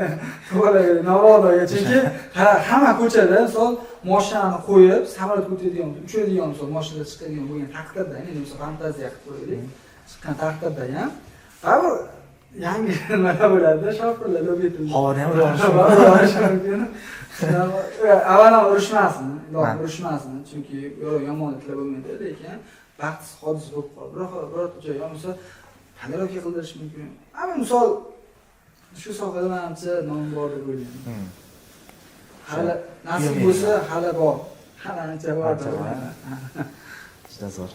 To'g'ri, navodaga chunki hamma ko'chada misol mashinani qo'yib, samolyot o'tadigan, uchadigan misol mashina chiqadigan bo'lgan taqdirda, endi misol fantaziya qilib qo'yaylik. Chiqqan taqdirda ham, abi yangi nimalar bo'ladi, shofirlar o'tib Havoda ham uyg'onishi. Avvalo urushmasin, ilohim urushmasin, chunki yomonliklar bo'lmaydi, lekin baxtsiz hodisa bo'lib qoldi. Biror joy bo'lsa, qanday qildirish mumkin? Ama misol shu sohada menimcha nom bor deb o'ylayman. Hali nasib bo'lsa, hali bor. Hali ancha bor. Juda zo'r.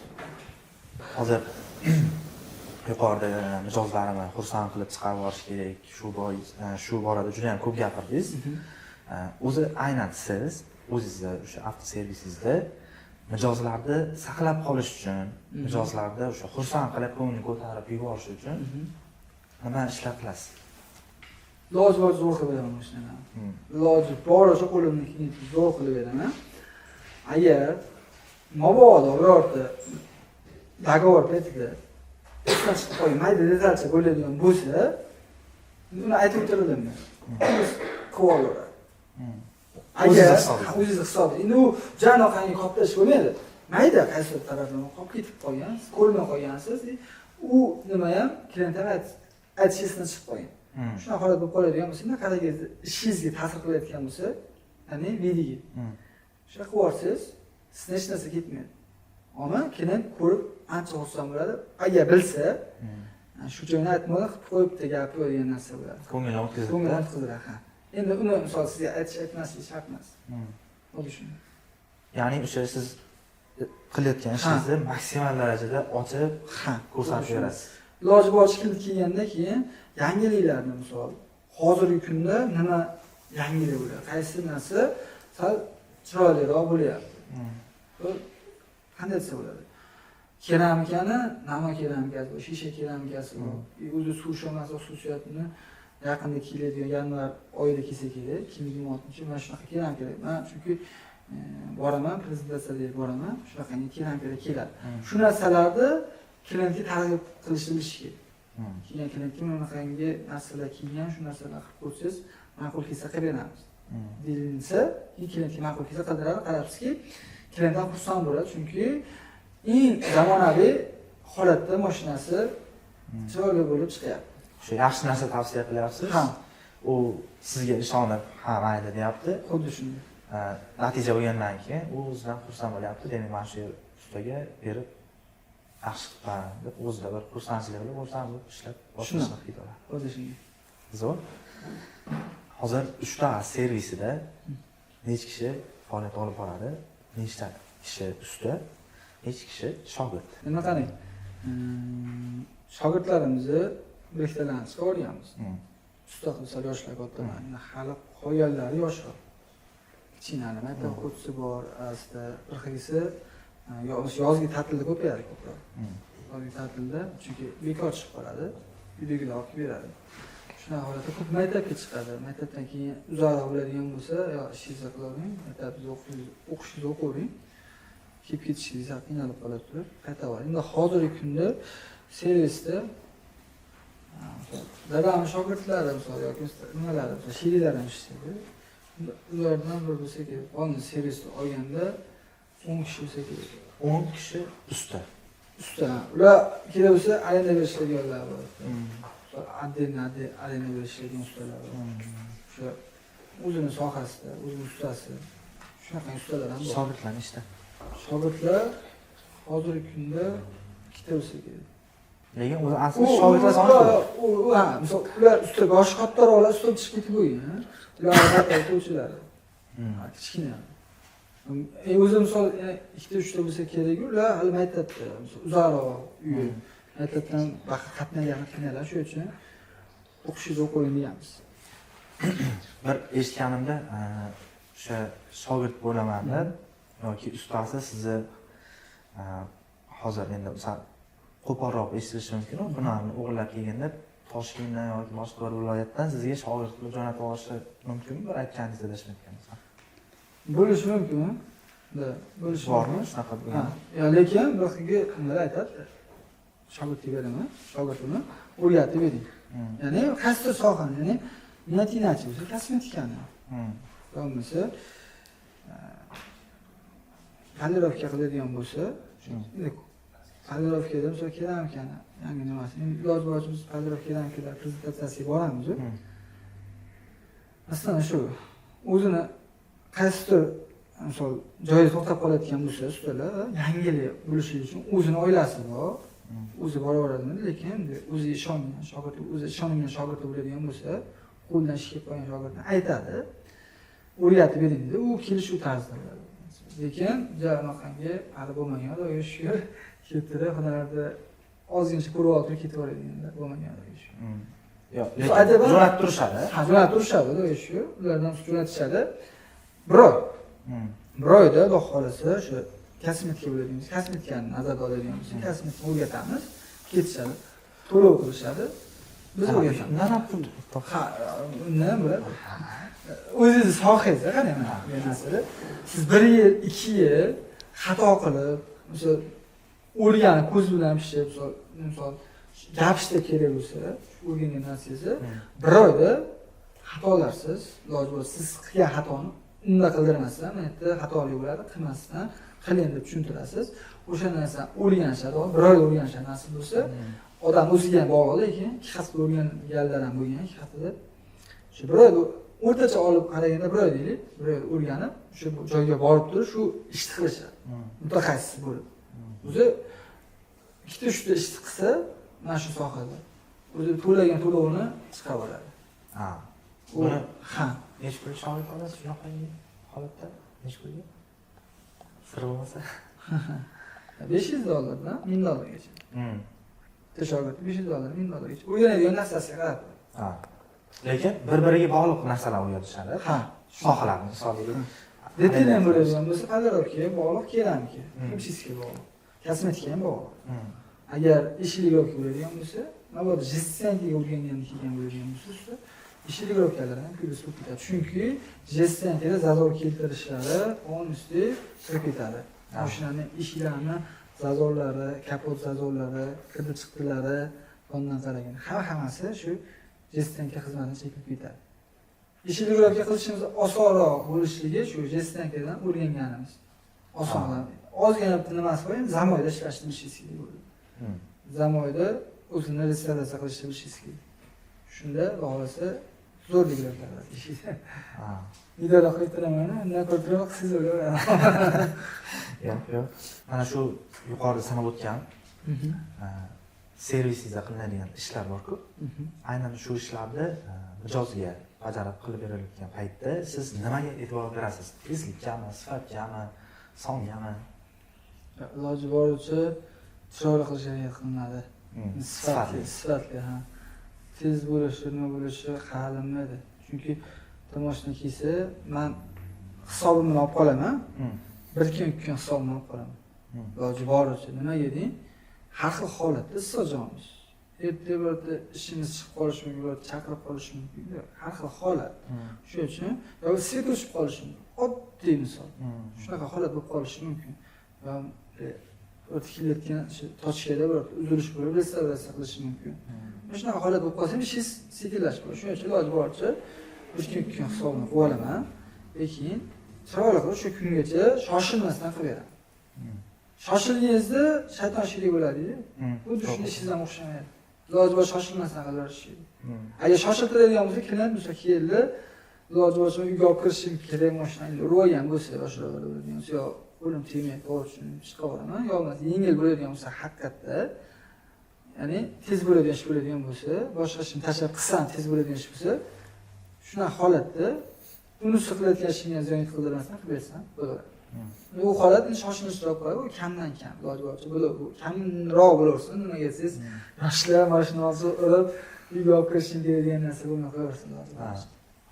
Hozir yuqorida mijozlarimni xursand qilib chiqarib yuborish kerak. Shu borada juda ham ko'p gapirdingiz. O'zi aynan siz o'zingizni o'sha avtoservisingizda mijozlarni saqlab qolish uchun, mijozlarni o'sha xursand qilib ko'nglini ko'tarib yuborish uchun nima ishlar qilasiz? Iloji boricha zo'r qilib beraman ishlarni. Iloji boricha qo'limdan kelgancha zo'r qilib beraman. Agar mabodo birorta dogovor paytida ishlab chiqib qo'yib, mayda detalcha bo'ladigan bo'lsa, uni aytib o'tiraman. Biz qilib olaveradi. Agar o'zingiz hisob, endi u janoqangi qoplash bo'lmaydi. Mayda qaysi tarafdan qolib ketib qolgan, ko'rmay qolgansiz, u nima ham klientga aytishingizni chiqib qolgan. Shunaqa holat bo'lib qoladigan bo'lsa, qanaqangiz ishingizga ta'sir qilayotgan bo'lsa, ya'ni videoga. Shuna qilib olsangiz, sizdan hech narsa ketmaydi. Ammo klient ko'rib ancha xursand bo'ladi. Agar bilsa, shu joyni aytmadi, qilib qo'yibdi gapi degan narsa bo'ladi. Ko'ngilni o'tkazadi. Ko'ngilni o'tkazadi. Endi uni misol sizga aytmaslik shart emas. Xuddi shunday. Ya'ni o'sha siz qilayotgan ishingizni maksimal darajada ochib, ko'rsatib berasiz. Iloji boricha klient kelganda keyin yangiliklarni misol hozirgi kunda nima yangilik bo'ladi? Qaysi narsa sal chiroyliroq bo'lyapti? Qanday desa bo'ladi? Keramikani, namo keramikasi, shisha keramikasi, o'zi suv sho'rmasi xususiyatini yaqinda keladigan yanvar oyida kelsa kerak, 2026 mana shunaqa keramika. Men chunki boraman, prezentatsiyaga boraman, shunaqa keramika keladi. Shu narsalarni klientga targ'ib qilishni bilish kerak. Keyin klientga bunaqangi narsalar kiygan, shu narsalarni qilib ko'rsangiz, ma'qul kelsa qilib beramiz. Deyilsa, klientga ma'qul kelsa qildiradi, qarabsizki, klientdan xursand bo'ladi, chunki eng zamonaviy holatda mashinasi chiroyli bo'lib chiqyapti. Shu yaxshi narsa tavsiya qilyapsiz. Ha, U sizga ishonib, ha mayli deyapti. xuddi shunday. Natija bo'lgandan keyin u o'zidan xursand bo'lyapti. Demak, mana shu ustaga berib yaxshi qilib deb o'zida bir xursandchilik bilan xursand bo'lib ishlab boshqasini qilib ketadi. Xuddi shunday. Zo'r. Hozir 3 ta servisida necha kishi faoliyat olib boradi? Nechta kishi usta, necha kishi shogird? Nima qarang. Shogirdlarimizni bektalarni chiqarib olganmiz. Usta qilsa yoshlar kattaman. Hali qolganlari yoshlar. Kichkinani maktab o'quvchisi bor, asli bir xilisi yozgi ta'tilda ko'payadi ko'proq. Yozgi ta'tilda chunki bekor chiqib qoladi, uydagilar olib beradi. Shunaqa holatda ko'p maktabga chiqadi. Maktabdan keyin uzoqroq bo'ladigan bo'lsa, yo ishingizni qilavering, maktabda o'qishingizni o'qivering. Kelib ketishingiz qiynalib qolib turib, qaytaring. Endi hozirgi kunda servisda dadam shogirdlari misol yoki nimalari, sherilar ham ishlaydi. Ulardan bir bo'lsa kerak, qonun servisni olganda 10 kishi bo'lsa kerak. 10 kishi usta. Usta. Ular kerak bo'lsa arenda berishadiganlar bor. Arenda berishadigan ustalar bor. O'sha o'zining sohasida, o'zining ustasi. Shunaqa ustalar ham bor. Shogirdlar ishda. Shogirdlar hozirgi kunda ikkita bo'lsa kerak. Lekin o'zi asli shogirdlar soni ko'p. Ha, misol ular ustiga yoshi kattaroq ular ustiga chiqib ketib qo'ygan. Ular o'quvchilar. Kichkina. O'zi misol ikkita uchta bo'lsa kerak, ular hali maktabda, uzoqroq uyi. Maktabdan qatnagan qiynaladi, shuning uchun o'qishingizni o'qing deyamiz. Bir eshitganimda o'sha shogird bo'laman deb yoki ustasi sizni hozir endi qo'polroq eshitilishi mumkin, bunlarni o'g'irlab kelganda Toshkentdan yoki boshqa bir viloyatdan sizga shogird qilib jo'natib olishi mumkinmi? Bir aytganingizni adashmayotgan bo'lsam. Bo'lishi mumkin. Bo'lishi Bormi shunaqa bo'lgan? Ha, lekin bir xilga nimalar aytadi? Shogirdga beraman, shogirdini o'rgatib bering. Ya'ni qaysidir sohani, ya'ni mehnatchi bo'lsa, kosmetikani. Bo'lmasa polirovka qiladigan bo'lsa, polirovkada misol keramikani yangi nimasi, iloji boricha biz polirovkadan prezentatsiyasiga boramiz. Masalan shu o'zini qaysidir misol joyda to'xtab qoladigan bo'lsa, ustalar yangilik bo'lishi uchun o'zini oilasi bor, o'zi boraveradi, lekin o'zi ishongan shogird, o'zi ishongan shogird bo'ladigan bo'lsa, qo'ldan ish kelib qolgan shogirdni aytadi, o'rgatib bering dedi, u kelishuv tarzida bo'ladi. Lekin jamaqangi hali bo'lmagan, xudoga shukr, keltirib hunarda ozgincha ko'rib olib ketaveradiganlar bo'lmagan. Yo'q, jo'natib turishadi. Ha, jo'natib turishadi, xudoga shukr. Ulardan jo'natishadi. Bir oyda Xudo xolasa shu kosmetika bo'ladigan, kosmetikani nazarda oladigan bo'lsa, kosmetikani o'rgatamiz, ketishadi. To'lov qilishadi. Biz o'rgatamiz. Nima pul? Ha, nima bo'ladi? O'zingiz sohangizda qarang mana bu narsani. Siz 1 yil, 2 yil xato qilib, misol o'rganib ko'z bilan pishib, misol gapishda kerak bo'lsa, o'rgangan narsangizni 1 oyda xatolarsiz, iloji bo'lsa siz qilgan xatoni unda qildirmasdan, bu yerda xatolik bo'ladi, qilmasdan qiling deb tushuntirasiz. O'sha narsani o'rganishadi, 1 oyda o'rganishadi nasib bo'lsa, odam o'ziga bog'liq, lekin 2 hafta o'rganganlar ham bo'lgan, 2 haftada. Shu 1 oyda o'rtacha olib qaraganda 1 oy deylik, 1 oy o'rganib, o'sha joyga borib turib, shu ishni qilishadi. Mutaxassis bo'lib. O'zi ikkita uchta ish qilsa, mana shu sohada o'zi to'lagan to'lovini chiqarib oladi. Ha. Uni necha pul shogird olasiz shunaqa holatda? Necha pulga? Sir bo'lmasa. $500 dan $1000gacha. Bitta shogird $500, $1000gacha. O'rganadigan narsasiga qarab. Ha. Lekin bir-biriga bog'liq narsalar o'rgatishadi. Ha, sohalarni misoliga. Detal ham bo'ladigan bo'lsa, polirovka bog'liq, keramika, kimchiskiga bog'liq, kosmetika ham bog'liq. Agar ishlirovka bo'ladigan bo'lsa, mabodo jessentga o'rgangan kelgan bo'ladigan bo'lsa, ishlirovkalar ham plyus bo'lib ketadi. Chunki jessentga zazor keltirishlari on usti kirib ketadi. Mashinaning eshiklarni zazorlari, kapot zazorlari, kirdi chiqdilari, fondan qaragan hammasi shu Jestanka xizmatini chekib ketadi. Ishni ro'yobga qilishimiz osonroq bo'lishligi shu Jestankadan o'rganganimiz. Osonroq. Ozgina bitta nimasi bor, endi zamoyda ishlashni bilishingiz kerak bo'ldi. Zamoyda o'zini restavratsiya qilishni bilishingiz kerak. Shunda xohlasa zo'rliklar qiladi ishida. Videoda qo'yib turaman, undan ko'proq siz o'ylayapsiz. Yo'q. Mana shu yuqorida sanab o'tgan servisingizda qilinadigan ishlar bor-ku. Aynan shu ishlarni mijozga bajarib qilib berilayotgan paytda siz nimaga e'tibor berasiz? Tezlikkami, sifatgami, songami? Iloji boricha chiroyli qilishga harakat qilinadi. Sifatli, ha. Tez bo'lishi, nima bo'lishi qalinmaydi. Chunki tomoshabin kiysa, men hisobimni olib qolaman. Bir kun, ikki kun hisobimni olib qolaman. Iloji boricha nimaga deng? Har xil holatda istojonmiz. Ertaga ishimiz chiqib qolishi mumkin, chaqirib qolishi mumkin. Har xil holat. Shuning uchun yoki svet o'chib qolishi mumkin. Oddiy misol. Shunaqa holat bo'lib qolishi mumkin. Va o'tkilayotgan tochkada bir uzilish bo'lib, restavratsiya qilishi mumkin. Shunaqa holat bo'lib qolsa, ishingiz sekinlashib qoladi. Shuning uchun iloji boricha bir kun ikki kun hisobini qilib olaman. Lekin chiroyli qilib shu kungacha shoshilmasdan qilib beraman. Shoshilganingizda shayton shirik bo'ladi-ku. Xuddi shunday ishingizdan o'xshamaydi. Iloji boricha shoshilmasdan qilib berish kerak. Agar shoshiltiradigan bo'lsa, klient bo'lsa keldi, iloji boricha uyga olib kirishim kerak, mashinani ro'ygan bo'lsa, boshqa bo'ladigan bo'lsa, yo qo'lim tegmaydi, to'g'ri chiqaboraman, yo bo'lmasa yengil bo'ladigan bo'lsa, haqiqatda ya'ni tez bo'ladigan ish bo'ladigan bo'lsa, boshqa ishni tashlab qilsam tez bo'ladigan ish bo'lsa, shunaqa holatda unisi qilayotgan ishingni ziyon qildirmasdan qilib bersam bo'laveradi. Bu holat shoshilishroq bo'ladi, u kamdan kam, iloji boricha bu kamroq bo'laversin. Nimaga siz yoshlar mashina olsa urib, uyga olib kirishim kerak degan narsa bo'lmay qo'yaversin.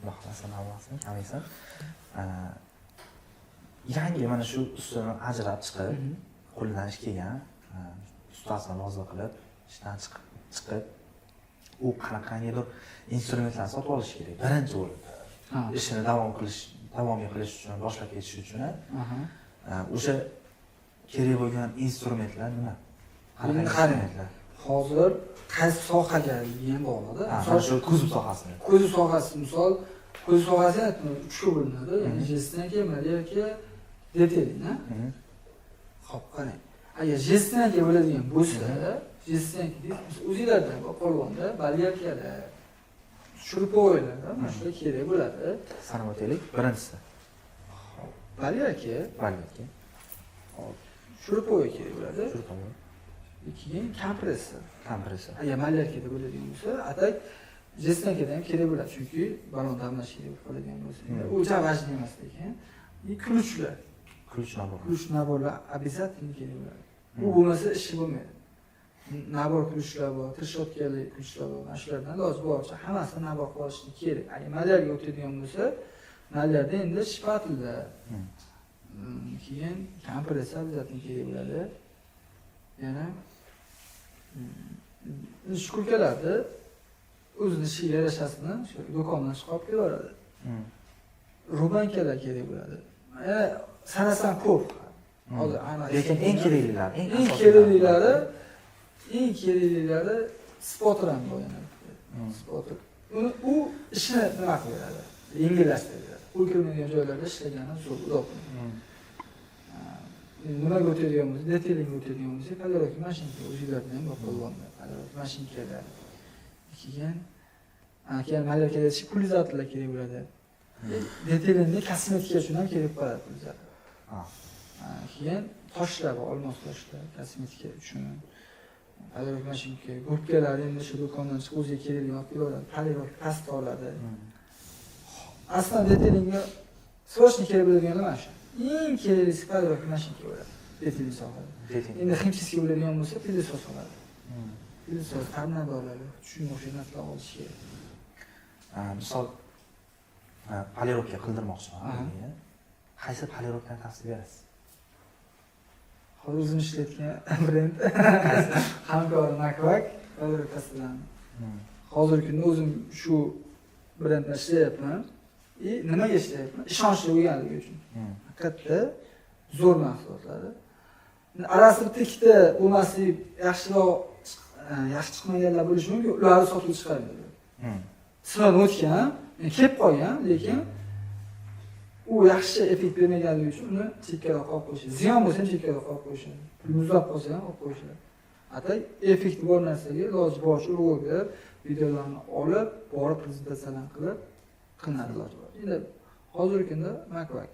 Alloh xolasin, Allohsin, kamaysin. Yangi mana shu ustuni ajrab chiqib, qo'lidan ish kelgan, ustasini rozi qilib, ishdan chiqib, u qanaqangidir instrumentlarni sotib olish kerak. Birinchi bo'lib, ishini davomiy qilish uchun, boshlab ketish uchun, o'sha kerak bo'lgan instrumentlar nima? Qanday? Hozir qaysi sohaga ham bog'liq. Misol shu kuzov sohasini. Kuzov sohasi, misol kuzov sohasi uchga bo'linadi. Ya'ni Jestanka, Malyarka, detayling-a. Xo'p, qarang. Agar Jestanka bo'ladigan bo'lsa, Jestanka o'zingizlardan polvonda, Malyarkada, shurpoylarda mana shular kerak bo'ladi. Sanab o'taylik, birinchisi. Malyarka. Hop, shurpoy kerak bo'ladi. Keyin kompressor. Agar Malyarkada bo'ladigan bo'lsa, atak Jestankada ham kerak bo'ladi, chunki balon damlash kerak bo'ladigan bo'lsa. U javajli emas lekin. Ключlar. Ключ naborlar обязательно kerak bo'ladi. U bo'lmasa ishi bo'lmaydi. Nabor ключlar bor, tirshotgali ключlar bor. Mana shulardan iloji boricha hammasini nabor qilib olishni kerak. Agar Malyarga o'tadigan bo'lsa, Malyarda endi shpatilla. Keyin kompressor обязательно kerak bo'ladi. Yana shkulkalarda o'zini ishiga yarashasini shu do'kondan chiqib olib kelaveradi. Rubankalar kerak bo'ladi. Sanasam ko'p. Hozir lekin eng keraklilari spotran bu yana. Spotr. U ishni nima qiladi? Yengillashtiradi. Pul kirmaydigan joylarda ishlagani zo'r uzoq. Nimaga o'tadigan bo'lsa, detayling o'tadigan bo'lsa, palarovka mashinka o'zingizlarda ham bor bo'lganda, palarovka mashinkalar. Keyin Malyarkada pulizatlar kerak bo'ladi. Detaylingda kosmetika uchun ham kerak bo'ladi pulizatlar. Keyin toshlar bor, olmos toshlar, kosmetika uchun. Palarovka mashinka, gubkalar endi shu do'kondan chiqib o'ziga kerakli olib keladi, palarovka pastga oladi. Aslan detaylingga srochniy kerak bo'ladiganlar mana shu. Eng keraklisi palarovka mashinka bo'ladi. Detayling sohada. Endi himchiska bo'ladigan bo'lsa, pilisos oladi. Pilisos ta'minotlarga shunga o'xshagan narsalar olish kerak. Misol palarovka qildirmoqchiman. Qaysi palarovkani tavsiya berasiz? Hozir o'zim ishlayotgan brend hamkor Makvak palarovkasidan. Hozirgi kunda o'zim shu brendda ishlayapman. Nimaga ishlayapman? Ishonchli bo'lganligi uchun. Haqiqatda zo'r mahsulotlari. Arasi bitta ikkita bo'lmaslik yaxshiroq yaxshi chiqmaganlar bo'lishi mumkin, ularni sotuvga chiqarmaydi. Hmm. Sinovdan o'tgan, kelib qolgan, lekin u yaxshi effekt bermaganligi uchun uni chekkaroq olib qo'yishadi. Ziyon bo'lsa ham chekkaroq olib qo'yishadi. Muzlab qolsa ham olib qo'yishadi. Hatta effekti bor narsaga iloji boricha urg'u berib, videolarni olib, borib prezentatsiyalar qilib qilinadi iloji bor. Endi hozirgi kunda makvak.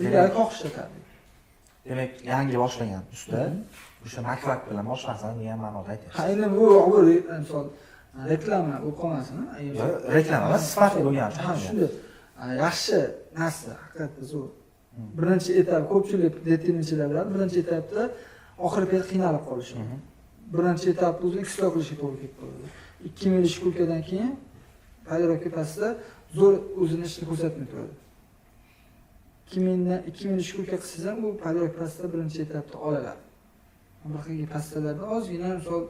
Ilgari xohishlatardi. Demak, yangi boshlagan usta o'sha makvak bilan boshlasin degan ma'noda aytyapsiz. Ha, endi bu misol reklama bo'lib qolmasin. Reklama emas, sifatli bo'lgan uchun. Ha, shunday. Yaxshi narsa, haqiqatda zo'r. Birinchi etap ko'pchilik detenchilar biladi. Birinchi etapda oxirgi payt qiynalib qolishi. Birinchi etapda o'zini isloq qilishga to'g'ri kelib qoladi. 2 mil shkulkadan keyin palirovka pastda zo'r o'zini ishni ko'rsatmay turadi. 2 mil shkulka qilsangiz ham bu palirovka pastda birinchi etapda olinadi. Bunaqa pastalarda ozgina misol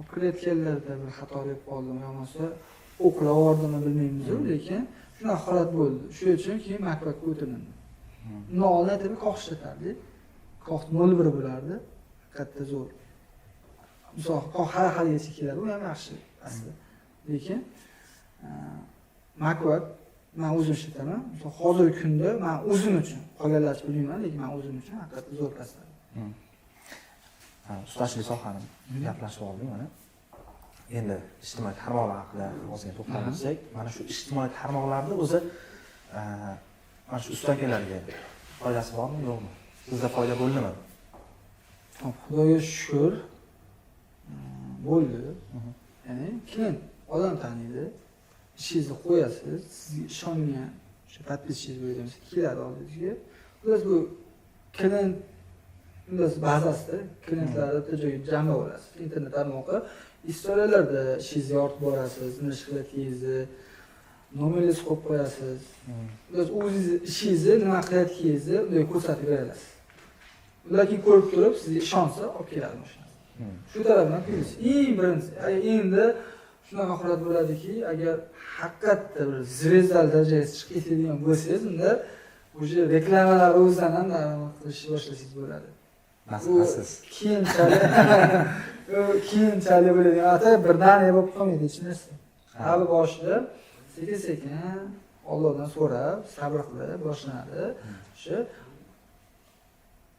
o'qilayotganlarda bir xato bo'lib qoldimi, yo'qsa o'qilavordimi bilmaymiz, lekin shunaqa holat bo'ldi. Shuning uchun keyin makvakka o'tilindi. Nolni aytib qo'shlatardi. Qo'q 01 bo'lardi. Katta zo'r. Misol har xilgacha keladi, u ham yaxshi aslida. Lekin makvak men o'zim ishlataman. Misol hozirgi kunda men o'zim uchun qolganlarni bilmayman, lekin men o'zim uchun haqiqatda zo'r pasta. Ustachilik sohani gaplashib oldik mana. Endi ijtimoiy tarmoqlar haqida ozgina to'xtalsak, mana shu ijtimoiy tarmoqlarda o'zi mana shu ustakalarga foydasi bormi, yo'qmi? Sizda foyda bo'ldimi? Xudoga shukr. Bo'ldi. Ya'ni keyin odam taniydi. Ishingizni qo'yasiz, sizga ishongan, o'sha podpischiz bo'lgansiz, keladi oldingizga. Biz bu klient biz bazasida klientlarni bitta joyga jama bo'lasiz. Internet tarmog'i istoriyalarda ishingizni yoritib borasiz, nima ish qilayotganingizni, nomeringizni qo'yib qo'yasiz. Biz o'zingiz ishingizni nima qilayotganingizni unday ko'rsatib berasiz. Ular keyin ko'rib turib, sizga ishonsa, olib keladi mashinani. Shu tarafdan kuysiz. Eng birinchi, endi shunaqa holat bo'ladiki, agar haqiqatda bir zvezdali darajaga chiqib ketadigan bo'lsangiz, unda o'sha reklamalar o'zidan ham daromad qilishni boshlasangiz bo'ladi. Masalasiz. Keyinchalik bo'ladigan ata birdaniga bo'lib qolmaydi hech narsa. Hali boshida sekin-sekin Allohdan so'rab, sabr qilib boshlanadi. O'sha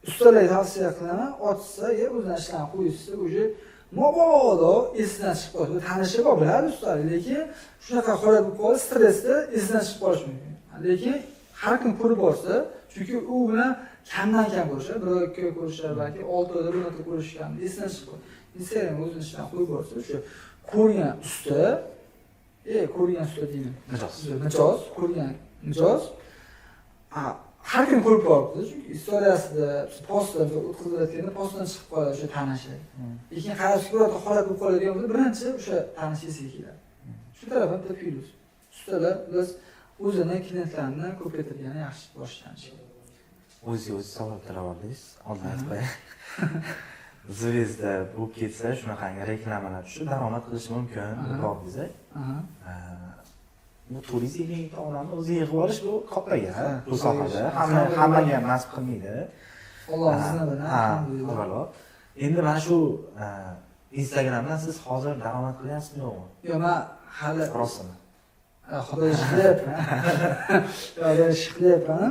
ustalarga tavsiya qilaman, ochsa, o'zidan ishlarni qo'yishsa, o'sha mabodo esidan chiqib qoladi. Tanishi bor, biladi ustalar, lekin shunaqa holat bo'lib qolsa, stressda esidan chiqib qolishi mumkin. Lekin har kim ko'rib borsa, chunki u bilan kamdan kam ko'rishadi, bir ikki ko'rishadi, balki 6 oyda bir marta ko'rishgan, esidan chiqib qoladi. Instagram o'zini ishdan qo'yib borsa, o'sha ko'rgan usta, ko'rgan usta deyman. Mijoz, ko'rgan mijoz. Har kim ko'rib boribdi, chunki istoriyasida postdan o'tkazilayotganda postdan chiqib qoladi o'sha tanishi. Lekin qarashga birorta holat bo'lib qoladigan bo'lsa, birinchi o'sha tanish esiga keladi. Shu tarafdan bitta plyus. Ustalar biz o'zini klientlarni ko'paytirgani yaxshi boshlanish. O'zingiz savol qilavordingiz, oldin aytib qo'yay. Zvezda bo'lib ketsa, shunaqangi reklamalar tushib daromad qilish mumkin dedingiz. Bu turizmning tomonini o'zi yig'ib olish bu kattaga, bu sohada hammaga ham nasib qilmaydi. Alloh izni bilan. Avvalo. Endi mana shu Instagramdan siz hozir daromad qilyapsizmi yo'qmi? Yo'q, men hali rostmi? Xudo ishlayapman. Xudo ishlayapman.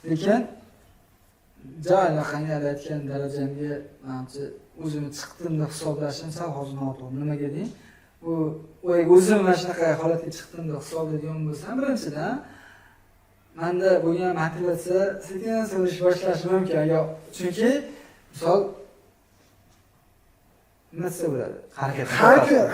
Lekin joyni qanday aytgan darajamga menimcha o'zimni chiqdim deb hisoblashim sal hozir noto'g'ri. Nimaga deng? Bu o'zim mana shunaqa holatga chiqdim deb hisoblaydigan bo'lsam, birinchidan menda bo'lgan motivatsiya sekin so'rish boshlashi mumkin. Chunki misol nima desa bo'ladi?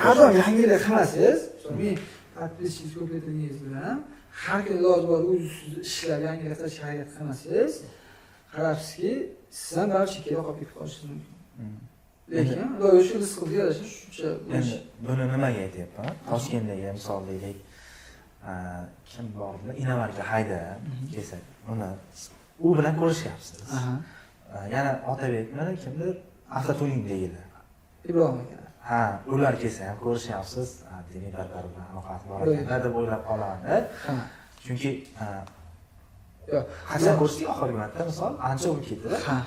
Har doim yangilik qilmasangiz, men podpischiz ko'paytirganingiz bilan har kun iloji bor o'zingiz ishlab yangilik qilishga harakat qilmasangiz, qarabsizki, siz ham baribir chekkaroq qolib ketib qolishingiz mumkin. Lekin shu rizqga yarasha shuncha. Endi buni nimaga aytyapman? Toshkentdagi misol deylik, kim bor bilan Inomarga hayda kelsa, u bilan ko'rishyapsiz. Yana Otabek bilan kimdir avtotuningligilar. Ibrohim aka. Ha, ular kelsa ham ko'rishyapsiz. Demak, bir-biri bilan aloqasi bor ekan deb o'ylab qolaman-da. Chunki qachon ko'rishdik oxirgi marta misol ancha bo'lib ketdi. Ha.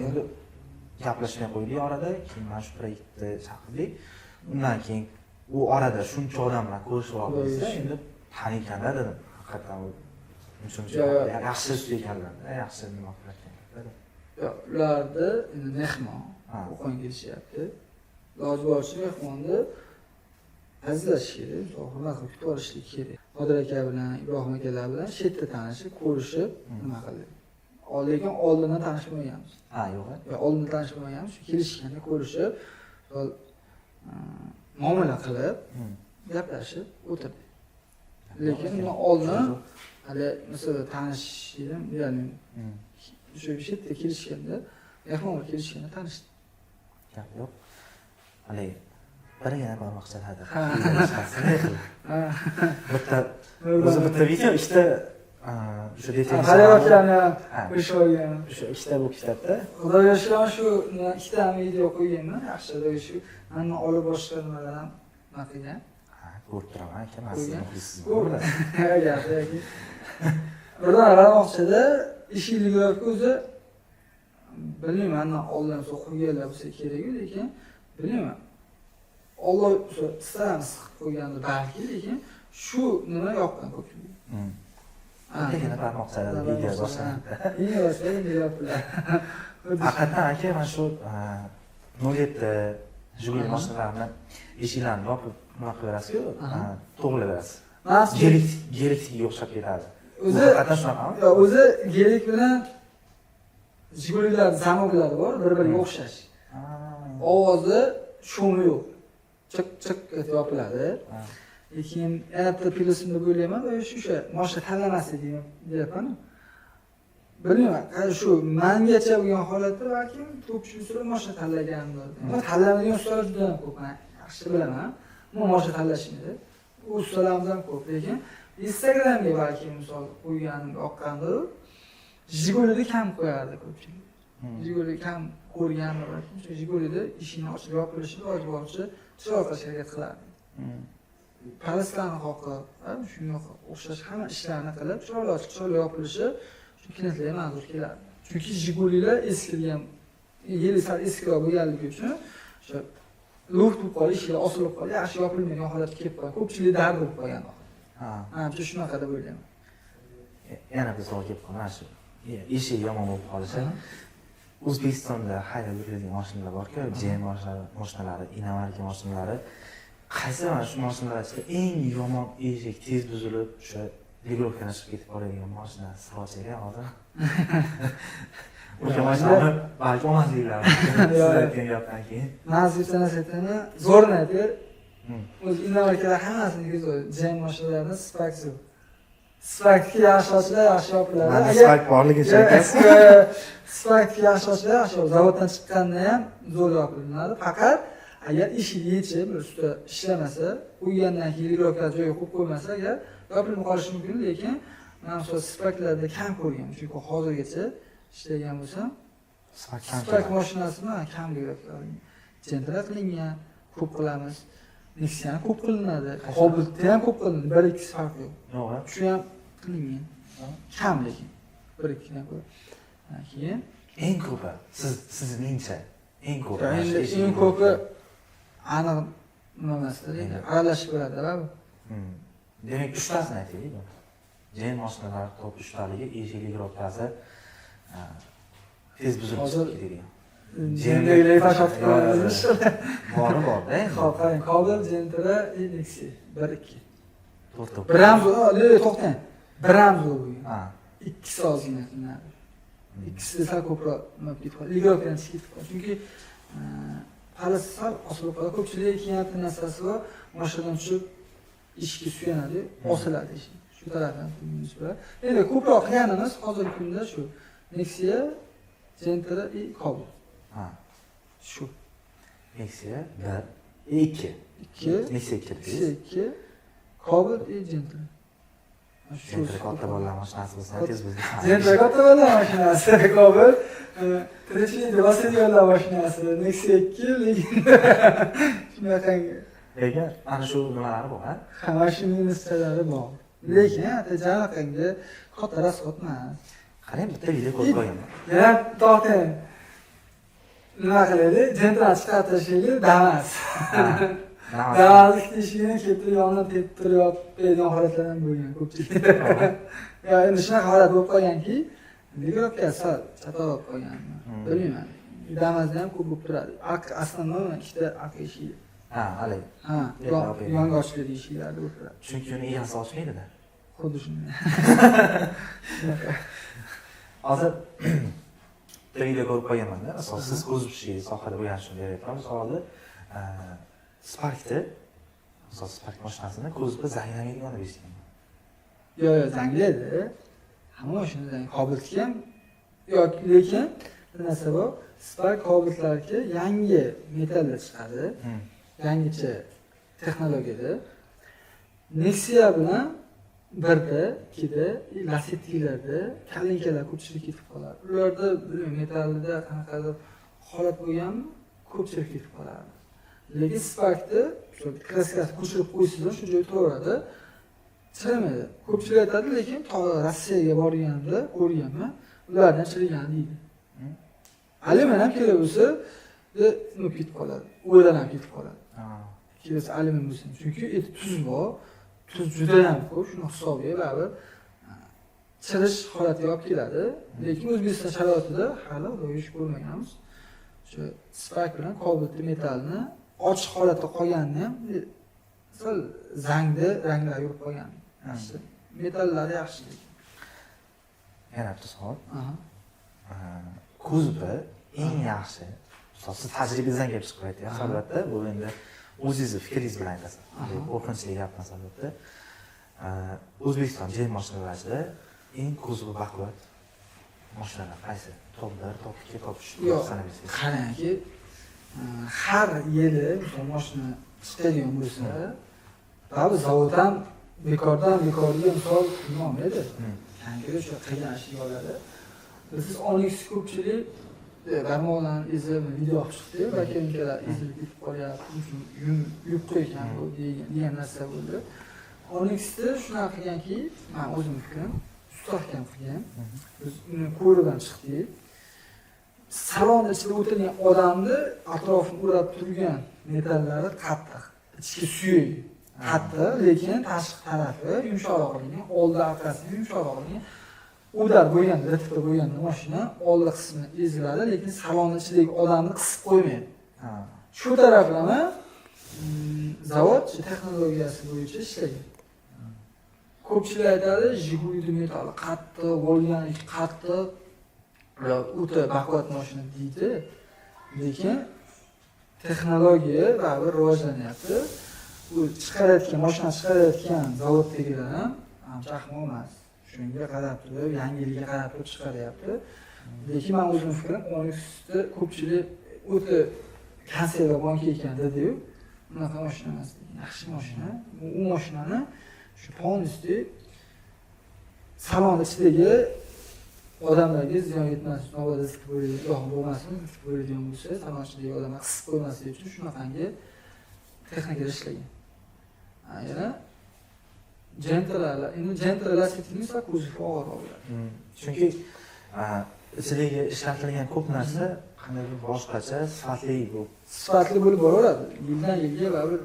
Endi gaplashmay qo'ydik orada, keyin mana shu proyektni chaqirdik. Undan keyin u orada shuncha odam bilan ko'rishib oldingizda, endi tanikanda dedim. Haqiqatan u yaxshi usta ekanlar, yaxshi nima qilayotgan dedim. Ularni endi mehmon o'qon kelishyapti. Iloji boricha mehmonni azizlash kerak, hurmat qilib kutib olishlik kerak. Qodir aka bilan, Ibrohim akalar bilan shu yerda tanishib, ko'rishib, nima qildik. Lekin oldindan tanishmaganmiz. Yo'q. Oldindan tanishmaganmiz, shu kelishganda ko'rishib, muomala qilib, gaplashib o'tirdik. Lekin men oldin hali masalan tanishdim, ya'ni o'sha yerda kelishganda, mehmonga kelishganda tanishdik. Yo'q. Hali birgina bormoq chaqadi. O'zi bitta video ikkita o'sha detallar. Halayotgani qo'shib olgan. O'sha ikkita bu kitobda. Xudoga shukr, shu ikkita video qo'yganman. Yaxshi, shu mana olib boshqa nimalar ham nima qilgan. Ko'rib turaman aka, men sizni muxlisman. Birdan qaramoqchida ishinglarga o'zi bilmayman, oldin qo'yganlar bo'lsa kerak, lekin bilmayman. Alloh istamiz qo'ygandi balki, lekin shu nima yoqqan ko'pchilik. Lekin barmoqchada video boshlandi. Endi yopiladi. Haqiqatan aka, mana shu 07 Jiguli mashinalarini eshiklarini yopib nima qilaverasiz-ku, to'g'rilaverasiz. Gelikga o'xshab ketadi. O'zi haqiqatan shunaqami? Yo'q, o'zi gelik bilan Jigulilar zamoglari bor, bir-biriga o'xshash. Ovozi shumi yo'q. Chiq etib yopiladi. Lekin yana bitta plyusini bo'layman, o'sha mashina tanlamaslik deyapman. Bilmayman, shu mengacha bo'lgan holatda balki ko'pchilik ular mashina tanlagandir. Men tanlamagan ustalar juda ham ko'p, men yaxshi bilaman. Men mashina tanlashmaydi. U ustalarimiz ham ko'p, lekin Instagramga balki misol qo'yganim yoqqandir. Jigulida kam qo'yardi ko'pchilik. Jiguli kam ko'rganlar balki shu Jigulida ishini ochib yopilishi iloji boricha chiroq qilishga harakat qilardi. Palestani xoqi, shunga o'xshash hamma ishlarni qilib, chiroyli yopilishi shu klientlarga manzur keladi. Chunki Jigulilar eskirgan, yili sal eskiroq bo'lganligi uchun o'sha luft bo'lib qolish, ishlar osilib qolib, yaxshi yopilmagan holatga kelib qolgan. Ko'pchilik dard bo'lib qolgan. Menimcha shunaqa deb o'ylayman. Yana bir savol kelib qoldi shu. Eshik yomon bo'lib qolishi. O'zbekistonda haydab yuriladigan mashinalar bor-ku, GM mashinalari, Inomarka mashinalari. Qaysi mana shu mashinalar ichida eng yomon eshik tez buzilib, o'sha ligovkadan chiqib ketib qoladigan mashina sirosiga hozir? O'sha mashinani balki olmasliklari. Siz aytgan gapdan keyin. Nasib sanasatini zo'rni aytib, o'z Inomarkalar hammasini GM mashinalarini Spark'ga yaxshi ochlar, yaxshi yopiladi. Mana Spark borligicha aytasiz. Spark'ga yaxshi ochlar, yaxshi zavoddan chiqqanda ham zo'r yopilinadi. Faqat agar eshik yechib, usta ishlamasa, qo'ygandan keyin ligovka joyiga qo'yib qo'ymasa, agar yopilib qolishi mumkin, lekin men o'sha Spark'larda kam ko'rganman. Chunki hozirgacha ishlagan bo'lsam, Spark mashinasini kam ligovka Gentra qilingan, ko'p qilamiz. Nexia ko'p qilinadi. Cobalt ham ko'p qilinadi. 1-2 farq yo'q. Yo'q, shu ham qilingan. Kam lekin 1-2 dan ko'ra. Keyin eng ko'pi sizningcha eng ko'pi. Eng ko'pi aniq nima emasda, aralashib bo'ladi-da bu. Demak, 3 tasini aytaylik. Gen mashinalar top 3 taligi, eshik ligovkasi tez buzilib ketadigan. Gentraga fashot qilamiz. Bor-da. Qarang, Cobalt, Gentra, Nexia 1-2. To'xtab. Bir ham to'xtang. Bir ham zo'r. Ikkisi ozgina qilinadi. Ikkisi sal ko'proq nima ketib qoladi. Ligovkadan chiqib ketib qoladi. Chunki palsal osilib qoladi. Ko'pchilik kiyayotgan narsasi bor. Mashinadan tushib ishga suyanadi, osiladi ish. Shu tarafdan nisbatan. Endi ko'proq qilganimiz hozirgi kunda shu Nexia, Gentra, Cobalt. Shu. Nexia 1, 2. Nexia 2. Cobalt, Gentra. Gentra katta bolalar mashinasi bo'lsa, tez buziladi. Gentra katta bolalar mashinasi, Cobalt, Trechli velosipedlar mashinasi, Nexia 2, lekin shunaqangi. Lekin ana shu nimalari bor, ha? Hamma shu minuslari bor. Lekin tajariqanga katta rasxot emas. Qarang, bitta video ko'rib qo'yganman. Yana torting. nima qilaylik? Jentral chiqarib tashlaylik, Damas. Damas. Damaslik teshigini keltirib yonidan tepib turayotgan holatlar ham bo'lgan ko'pchilikda. Ya endi shunaqa holat bo'lib qolganki, mikroobga sal chatoq qolganman. Bilmayman. Damasda ham ko'p bo'lib turadi. Основной ikkita aq eshigi. Ha, haligi. Ha, yong'ochli eshiklar bo'lib turadi. Chunki uni egasi ochmaydi-da. Xuddi shunday. Hozir bitta video ko'rib qo'yganman-da. Masalan, siz o'zbishlik sohada bo'lgan uchun beryapman. Misolda, Spark'da, masalan, Spark mashinasini ko'zib zanglamaydigan deb eshitganman. Yo'q, zanglaydi. Hamma mashina zang. Kobeltga ham yo'q, lekin bir narsa bor. Spark kobeltlarga yangi metallar chiqadi. Yangicha texnologiyada. Nexia bilan birda, ikkida, Lacetti'larda kalinkalar ko'pchilik ketib qoladi. Ularda metallida qanaqadir holat bo'lganmi, ko'pchilik ketib qoladi. Lekin Spark'da shu kraskasini ko'chirib qo'ysizlar, shu joyga to'g'radi. Chirimaydi. Ko'pchilik aytadi, lekin Rossiyaga borganimda ko'rganman, ulardan chirigan deydi. Alyumin ham kerak bo'lsa, nima ketib qoladi. O'ydan ham ketib qoladi. Kelasi alyumin bo'lsa, chunki tuz bor. Tuz juda ham ko'p, shuni hisobiga baribir chirish holatiga olib keladi. Lekin O'zbekiston sharoitida hali ro'yish ko'rmaganmiz. Shu Spark bilan kobalt metallni ochiq holatda qolganini ham sal zangda ranglar yurib qolgan. Yaxshi. Metallari yaxshi. Yana bitta savol. Kuzbi eng yaxshi, siz tajribangizdan kelib chiqib aytyapsiz. Albatta, bu endi o'zingizni fikringiz bilan aytasiz. Qo'rqinchli gap emas albatta. O'zbekiston jet mashinalarida eng kuzbi baquvvat mashinalar qaysi? Top 1, top 2, top 3 sanab bersangiz. Qarangki, har yili mashina chiqadigan bo'lsa, baribir zavod ham bekorga misol qilmaydi. Yangi o'sha qilgan ishlarida siz Onyx ko'pchilik barmoqlarni ezib video olib chiqdi, bakinkalar ezilib ketib qolyapti, yupqa ekan bu degan narsa bo'ldi. Onyxda shunaqa qilganki, men o'zim fikrim, mustahkam qilgan. Biz uni ko'ribdan chiqdik. Salon ichida o'tirgan odamni atrofini o'rab turgan metallari qattiq, ichki suyak qattiq, lekin tashqi tarafi yumshoqroq, oldi orqasi yumshoqroq. Udar bo'lganda, ritda bo'lganda mashina oldi qismi eziladi, lekin salon ichidagi odamni qisib qo'ymaydi. Shu taraflama zavod texnologiyasi bo'yicha ishlagan. Ko'pchilik aytadi, Jiguli metali qattiq, Volgani qattiq, o'ta baquvvat mashina deydi. Lekin texnologiya baribir rivojlanyapti. Bu mashina chiqarayotgan zavoddagilar ham ancha ahmoq emas. Shunga qarab turib, yangiligiga qarab turib chiqaryapti. Lekin men o'zim fikrim, Onyxda ko'pchilik o'ta konservabank ekan dedi-yu, bunaqa mashina emas, yaxshi mashina. U mashinani shu polностью salon ichidagi odamlarga ziyon yetmas, navoda risk bo'lmasin, risk bo'ladigan bo'lsa, salon ichidagi odamlar qisib qo'ymasligi uchun shunaqangi texnikada ishlagan. Yana Gentralar Lacetti'ning kuzovi og'ir bo'ladi. Chunki ichidagi ishlatilgan ko'p narsa qandaydir boshqacha, sifatli bo'lib boraveradi. Yildan yilga baribir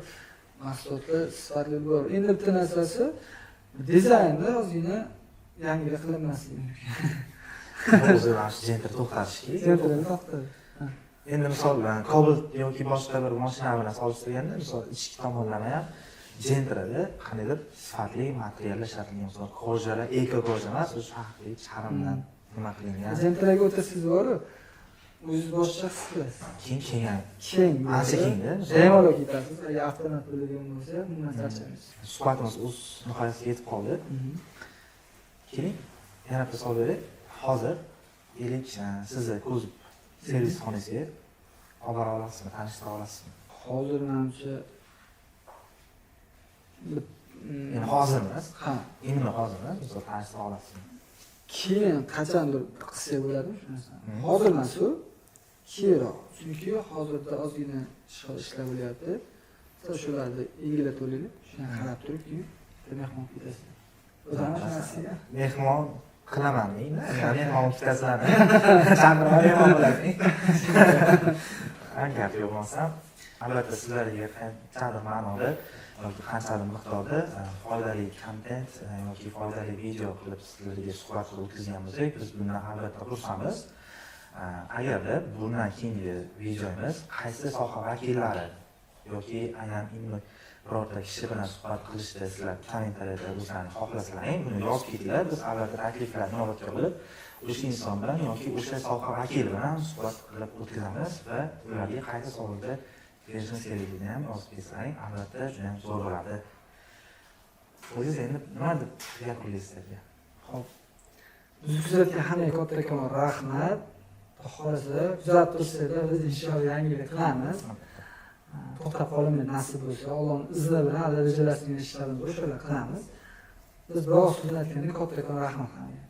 mahsulotlar sifatli bo'lib boradi. Endi bitta narsasi dizaynda ozgina yangilik qilinmasligi mumkin. O'zi mana shu Gentra to'xtatishki. Gentralar to'xtadi. Endi misol Cobalt yoki boshqa bir mashina bilan solishtirganda, misol ichki tomonlama ham Gentrada qandaydir sifatli materiallar ishlatilgan, misol kojalar, eko koja emas, o'sha haqiqiy charmdan nima qilingan. Gentraga o'tasiz bor-ku, o'zingiz boshqa fikrlaysiz. Keng. Ancha kengda. Bemalol ketasiz, agar avtomat bo'ladigan bo'lsa, bundan charchamaysiz. Suhbatimiz o'z nihoyasiga yetib qoldi. Keling, yana bitta savol beray. Hozir elik sizni ko'zib servis xonasiga olib bora olasizmi, tanishtira olasizmi? Hozir menimcha hozir emas. Endi hozir emas, misol tanishtira olasizmi? Keyin qachondir qilsa bo'ladimi shu narsani? Hozir emas-ku, keyinroq. Chunki hozirda ozgina ishlar bo'lyapti. Shularni egilib o'laylik, shuni qarab turib keyin mehmon ketasiz. O'zimiz narsaga mehmon qilaman deydi. Ya'ni mehmon ikkitasilarni chandiraman mehmon bo'ladi. Agar yo'q bo'lsa, albatta sizlarga qanchadir ma'noda yoki qanchadir miqdorda foydali kontent yoki foydali video qilib sizlarga suhbat qilib o'tkazgan bo'lsak, biz bundan albatta xursandmiz. Agarda bundan keyingi videomiz qaysi soha vakillari yoki aynan birorta kishi bilan suhbat qilishda sizlar kommentariyada o'zlaringiz xohlasalaring, buni yozib ketinglar. Biz albatta takliflarni inobatga olib, o'sha inson bilan yoki o'sha soha vakili bilan suhbat qilib o'tkazamiz va ularga qaysi savolga berishimiz kerakligini ham yozib ketsalang, albatta juda ham zo'r bo'ladi. O'zingiz endi nima deb yakunlaysiz sizlarga? Xo'p. Bizni kuzatgan hammaga kattakon rahmat. Xohlasa kuzatib tursanglar, biz inshaalloh yangilik qilamiz. To'xtab qolmay nasib bo'lsa, Allohning izni bilan hali rejalashtirgan ishlarimiz bor, o'shalar qilamiz. Biz biroz kuzatganda kattakon rahmat qilamiz.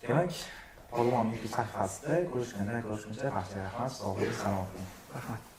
Demak, Polvon YouTube sahifasida ko'rishguncha barchaga rahmat, sog' bo'ling, salomat bo'ling. Rahmat.